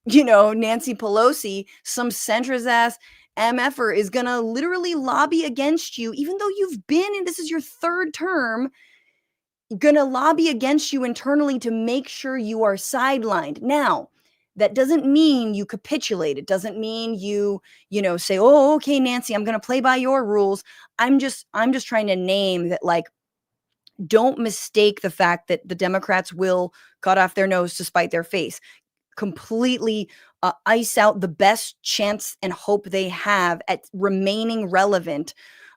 you know, Nancy Pelosi, some centrist ass MFer is going to literally lobby against you, even though you've been, and this is your third term, going to lobby against you internally to make sure you are sidelined. Now, that doesn't mean you capitulate. It doesn't mean you know, say, oh, okay, Nancy, I'm going to play by your rules. I'm just trying to name that, like, don't mistake the fact that the Democrats will cut off their nose to spite their face. Completely ice out the best chance and hope they have at remaining relevant.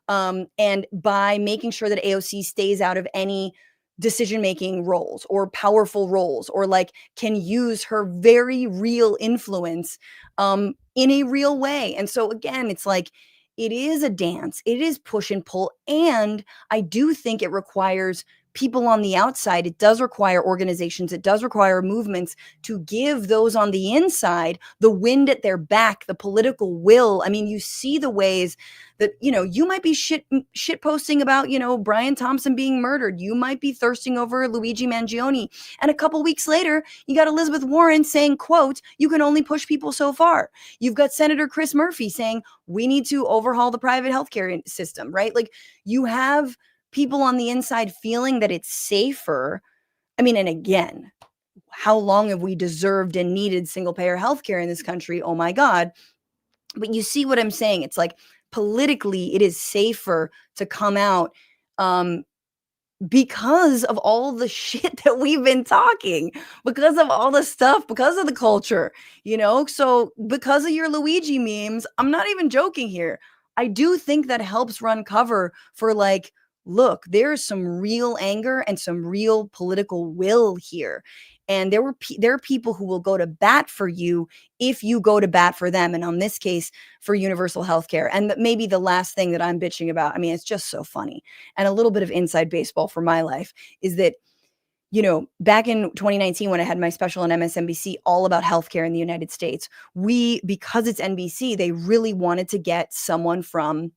And by making sure that AOC stays out of any decision-making roles or powerful roles, or like can use her very real influence in a real way. And so again, it's like, it is a dance, it is push and pull. And I do think it requires people on the outside. It does require organizations. It does require movements to give those on the inside the wind at their back, the political will. I mean, you see the ways that, you know, you might be shit posting about, you know, Brian Thompson being murdered. You might be thirsting over Luigi Mangione. And a couple weeks later, you got Elizabeth Warren saying, quote, you can only push people so far. You've got Senator Chris Murphy saying, we need to overhaul the private healthcare system, right? Like, you have people on the inside feeling that it's safer. I mean, and again, how long have we deserved and needed single payer healthcare in this country? Oh my God. But you see what I'm saying? It's like, politically, it is safer to come out because of all the shit that we've been talking, because of all the stuff, because of the culture, you know? So because of your Luigi memes, I'm not even joking here. I do think that helps run cover for, like, look, there's some real anger and some real political will here. And there are people who will go to bat for you if you go to bat for them. And on this case, for universal health care. And maybe the last thing that I'm bitching about, I mean, it's just so funny. And a little bit of inside baseball for my life is that, you know, back in 2019, when I had my special on MSNBC all about healthcare in the United States, because it's NBC, they really wanted to get someone from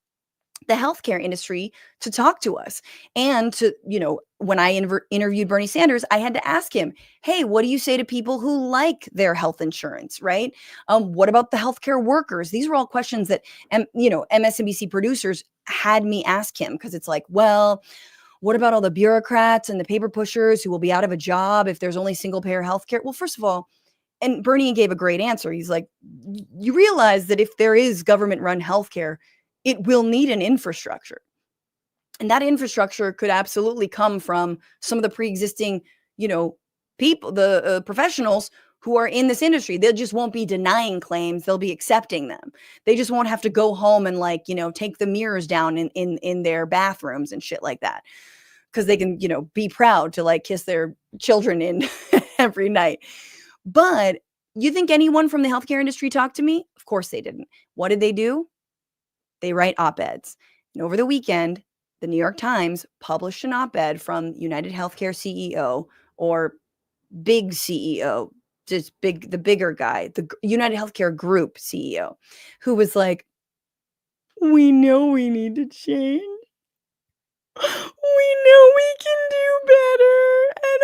the healthcare industry to talk to us. And to, you know, when I interviewed Bernie Sanders, I had to ask him, hey, what do you say to people who like their health insurance, right? What about the healthcare workers? These were all questions that, you know, MSNBC producers had me ask him, because it's like, well, what about all the bureaucrats and the paper pushers who will be out of a job if there's only single payer healthcare? Well, first of all, and Bernie gave a great answer. He's like, you realize that if there is government run healthcare, it will need an infrastructure. And that infrastructure could absolutely come from some of the pre-existing, you know, people, the professionals who are in this industry. They just won't be denying claims. They'll be accepting them. They just won't have to go home and, like, you know, take the mirrors down in their bathrooms and shit like that. Because they can, you know, be proud to, like, kiss their children in every night. But you think anyone from the healthcare industry talked to me? Of course they didn't. What did they do? They write op-eds. And over the weekend, the New York Times published an op-ed from United Healthcare CEO, or big CEO, just the bigger guy, the United Healthcare Group CEO, who was like, we know we need to change. We know we can do better. And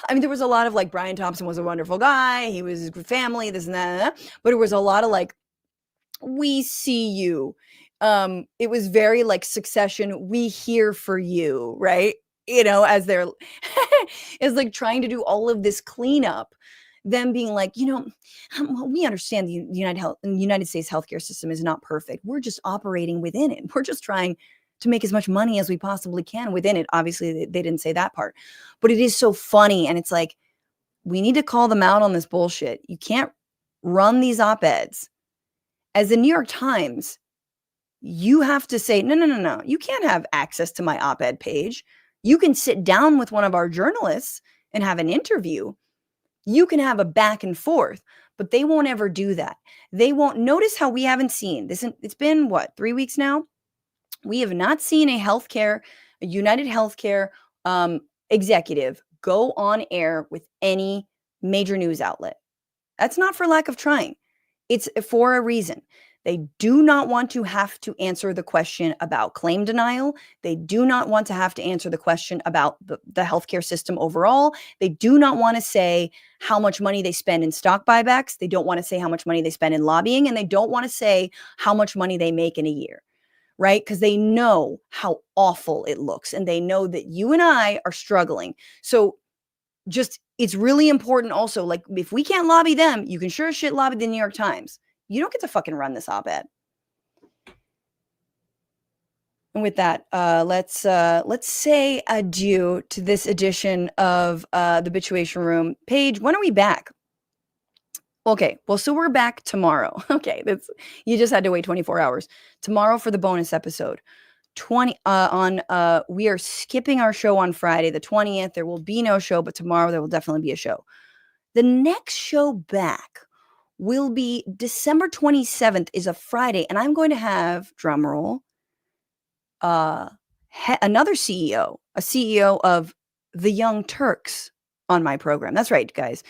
I mean, there was a lot of, like, Brian Thompson was a wonderful guy. He was family, this and that. But it was a lot of, like, we see you. It was very like Succession, we here for you, right? You know, as they're is like trying to do all of this cleanup, them being like, you know, we understand the United States healthcare system is not perfect. We're just operating within it. We're just trying to make as much money as we possibly can within it. Obviously, they didn't say that part, but it is so funny. And it's like, we need to call them out on this bullshit. You can't run these op-eds. As the New York Times, you have to say, no. You can't have access to my op-ed page. You can sit down with one of our journalists and have an interview. You can have a back and forth, but they won't ever do that. They won't. Notice how we haven't seen this. It's been, what, 3 weeks now? We have not seen a United Healthcare executive go on air with any major news outlet. That's not for lack of trying. It's for a reason. They do not want to have to answer the question about claim denial. They do not want to have to answer the question about the healthcare system overall. They do not want to say how much money they spend in stock buybacks. They don't want to say how much money they spend in lobbying. And they don't want to say how much money they make in a year, right? Because they know how awful it looks. And they know that you and I are struggling. So just, it's really important also, like, if we can't lobby them, you can sure as shit lobby the New York Times. You don't get to fucking run this op-ed. And with that, let's say adieu to this edition of the Bituation Room. Paige, when are we back? Okay, well, so we're back tomorrow. Okay, you just had to wait 24 hours. Tomorrow for the bonus episode. We are skipping our show on Friday, the 20th. There will be no show, but tomorrow there will definitely be a show. The next show back will be December 27th, is a Friday, and I'm going to have, drumroll, another CEO, a CEO of the Young Turks on my program. That's right, guys.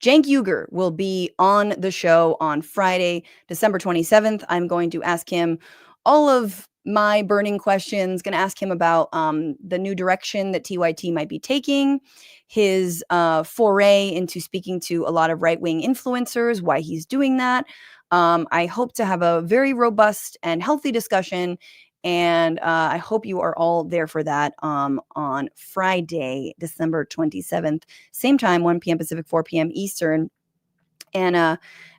Cenk Uygur will be on the show on Friday, December 27th. I'm going to ask him all of my burning questions, going to ask him about the new direction that TYT might be taking, his foray into speaking to a lot of right-wing influencers, why he's doing that. I hope to have a very robust and healthy discussion, and I hope you are all there for that on Friday, December 27th, same time, 1 p.m. Pacific, 4 p.m. Eastern. And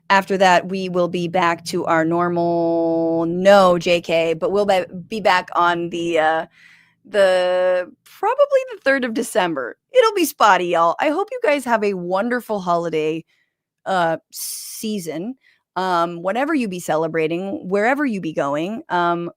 after that, we will be back to our normal, no, JK, but we'll be back on the probably the 3rd of December. It'll be spotty, y'all. I hope you guys have a wonderful holiday season. Whatever you be celebrating, wherever you be going,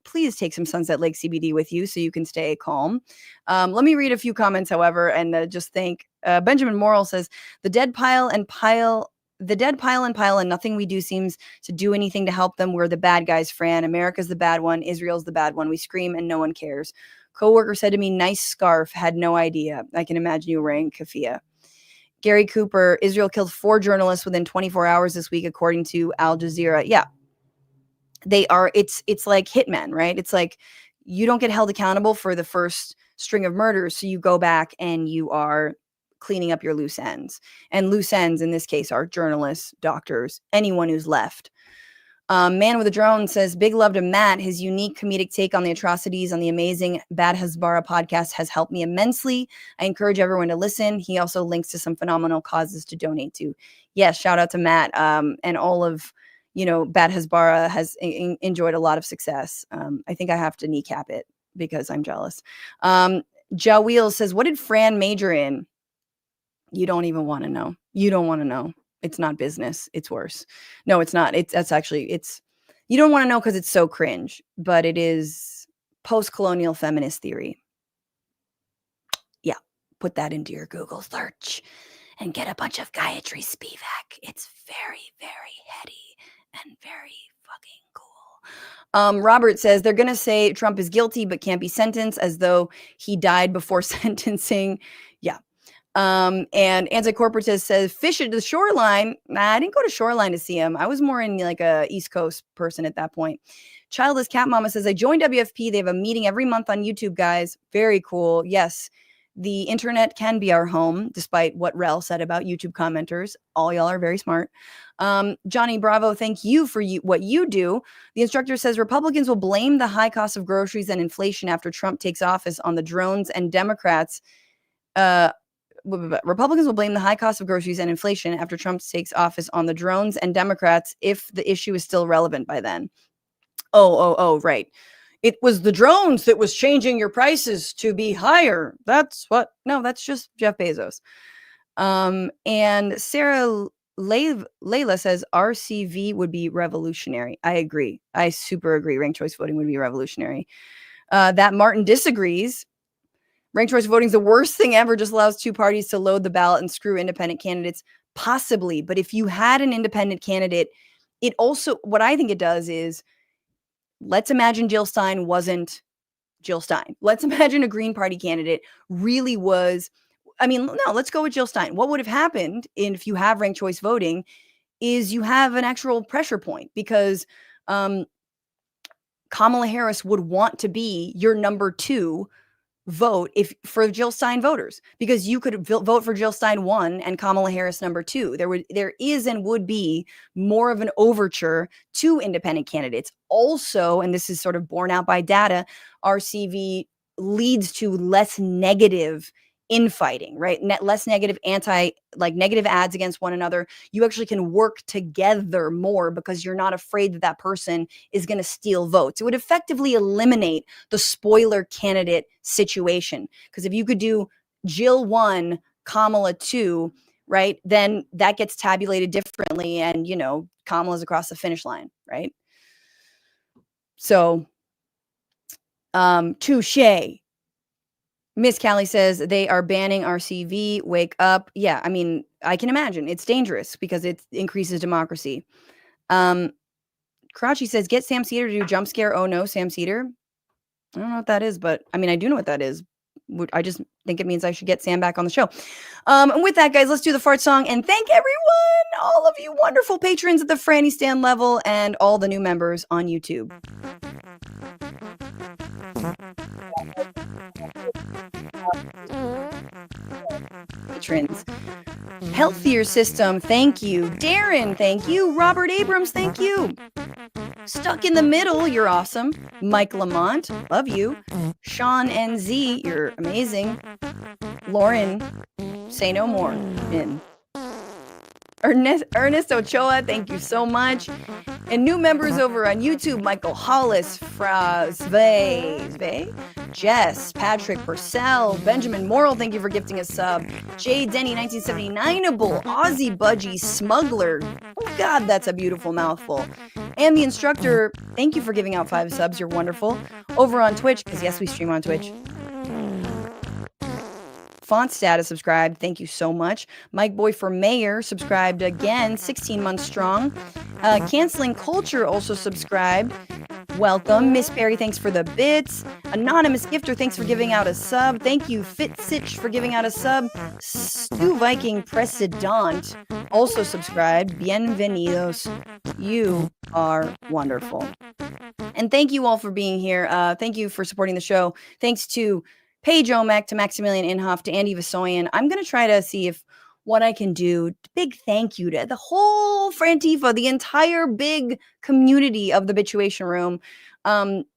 please take some Sunset Lake CBD with you so you can stay calm. Let me read a few comments, however, and just thank Benjamin Morrill says, the dead pile and pile and nothing we do seems to do anything to help them. We're the bad guys, Fran. America's the bad one. Israel's the bad one. We scream and no one cares. Coworker said to me, nice scarf. Had no idea. I can imagine you wearing keffiyeh. Gary Cooper, Israel killed 4 journalists within 24 hours this week, according to Al Jazeera. Yeah, they are. It's like hitmen, right? It's like you don't get held accountable for the first string of murders, so you go back and you are cleaning up your loose ends. And loose ends in this case are journalists, doctors, anyone who's left. Man with a Drone says, big love to Matt. His unique comedic take on the atrocities on the amazing Bad Hasbara podcast has helped me immensely. I encourage everyone to listen. He also links to some phenomenal causes to donate to. Yes, shout out to Matt. And all of, Bad Hasbara has enjoyed a lot of success. I think I have to kneecap it because I'm jealous. Ja Wheels says, what did Fran major in? You don't even want to know. You don't want to know. It's not business. It's worse. No, it's not. It's you don't want to know because it's so cringe, but it is post-colonial feminist theory. Yeah. Put that into your Google search and get a bunch of Gayatri Spivak. It's very, very heady and very fucking cool. Robert says they're going to say Trump is guilty, but can't be sentenced as though he died before sentencing. Yeah. And Anti-Corporatist says, fish at the shoreline. Nah, I didn't go to shoreline to see him. I was more in like a East Coast person at that point. Childless Cat Mama says, I joined WFP. They have a meeting every month on YouTube, guys. Very cool. Yes, the internet can be our home, despite what Rell said about YouTube commenters. All y'all are very smart. Johnny Bravo, thank you for what you do. The instructor says Republicans will blame the high cost of groceries and inflation after Trump takes office on the drones, and Democrats Republicans will blame the high cost of groceries and inflation after Trump takes office on the drones and Democrats if the issue is still relevant by then. Oh, right. It was the drones that was changing your prices to be higher. That's just Jeff Bezos. And Sarah Layla says RCV would be revolutionary. I agree. I super agree. Ranked choice voting would be revolutionary. That Martin disagrees. Ranked choice voting is the worst thing ever. Just allows 2 parties to load the ballot and screw independent candidates. Possibly. But if you had an independent candidate, it also, what I think it does is, let's imagine Jill Stein wasn't Jill Stein. Let's imagine a Green Party candidate really was, let's go with Jill Stein. What would have happened if you have ranked choice voting is you have an actual pressure point because Kamala Harris would want to be your number 2 vote for Jill Stein voters, because you could vote for Jill Stein 1 and Kamala Harris number 2. There is and would be more of an overture to independent candidates. Also, and this is sort of borne out by data, RCV leads to less negative infighting, right? Less negative negative ads against one another. You actually can work together more because you're not afraid that person is going to steal votes. It would effectively eliminate the spoiler candidate situation. Because if you could do Jill 1, Kamala 2, right, then that gets tabulated differently and, Kamala's across the finish line, right? So, touche. Miss Callie says they are banning RCV. Wake up. Yeah, I can imagine. It's dangerous because it increases democracy. Crouchy says, get Sam Cedar to do jump scare. Oh no, Sam Cedar. I don't know what that is, but I do know what that is. I just think it means I should get Sam back on the show. And with that, guys, let's do the fart song and thank everyone, all of you wonderful patrons at the Franny Stan level and all the new members on YouTube. Patrons. Healthier System, thank you. Darren, thank you. Robert Abrams, thank you. Stuck in the Middle, you're awesome. Mike Lamont, love you. Sean NZ, you're amazing. Lauren, say no more. Ernest Ochoa, thank you so much. And new members over on YouTube, Michael Hollis, Sve, Jess, Patrick Purcell, Benjamin Morrill, thank you for gifting a sub. J. Denny, 1979able, Aussie Budgie, Smuggler. Oh God, that's a beautiful mouthful. And the instructor, thank you for giving out 5 subs. You're wonderful. Over on Twitch, because yes, we stream on Twitch. Font Status subscribed. Thank you so much. Mike Boy for Mayor subscribed again, 16 months strong. Canceling Culture also subscribed. Welcome. Miss Perry, thanks for the bits. Anonymous Gifter, thanks for giving out a sub. Thank you, Fitsitch, for giving out a sub. Stu Viking President also subscribed. Bienvenidos. You are wonderful. And thank you all for being here. Thank you for supporting the show. Thanks to Paige Omek, to Maximilian Inhofe, to Andy Vasoyan. I'm going to try to see if what I can do. Big thank you to the whole Frantifa, the entire big community of the Bituation Room.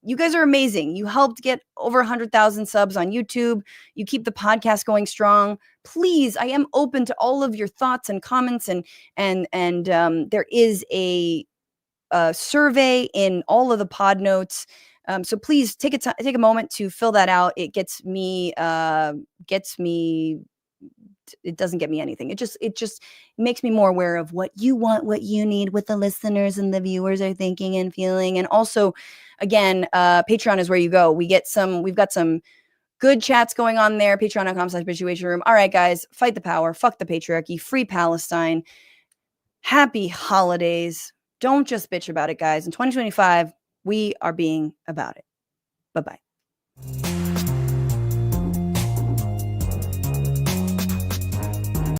You guys are amazing. You helped get over 100,000 subs on YouTube. You keep the podcast going strong. Please, I am open to all of your thoughts and comments, and there is a survey in all of the pod notes. So please take a moment to fill that out. It gets me. It doesn't get me anything. It just makes me more aware of what you want, what you need, what the listeners and the viewers are thinking and feeling. And also, again, Patreon is where you go. We've got some good chats going on there. Patreon.com/Bituation Room. All right, guys, fight the power. Fuck the patriarchy. Free Palestine. Happy holidays. Don't just bitch about it, guys. In 2025, we are being about it. Bye-bye.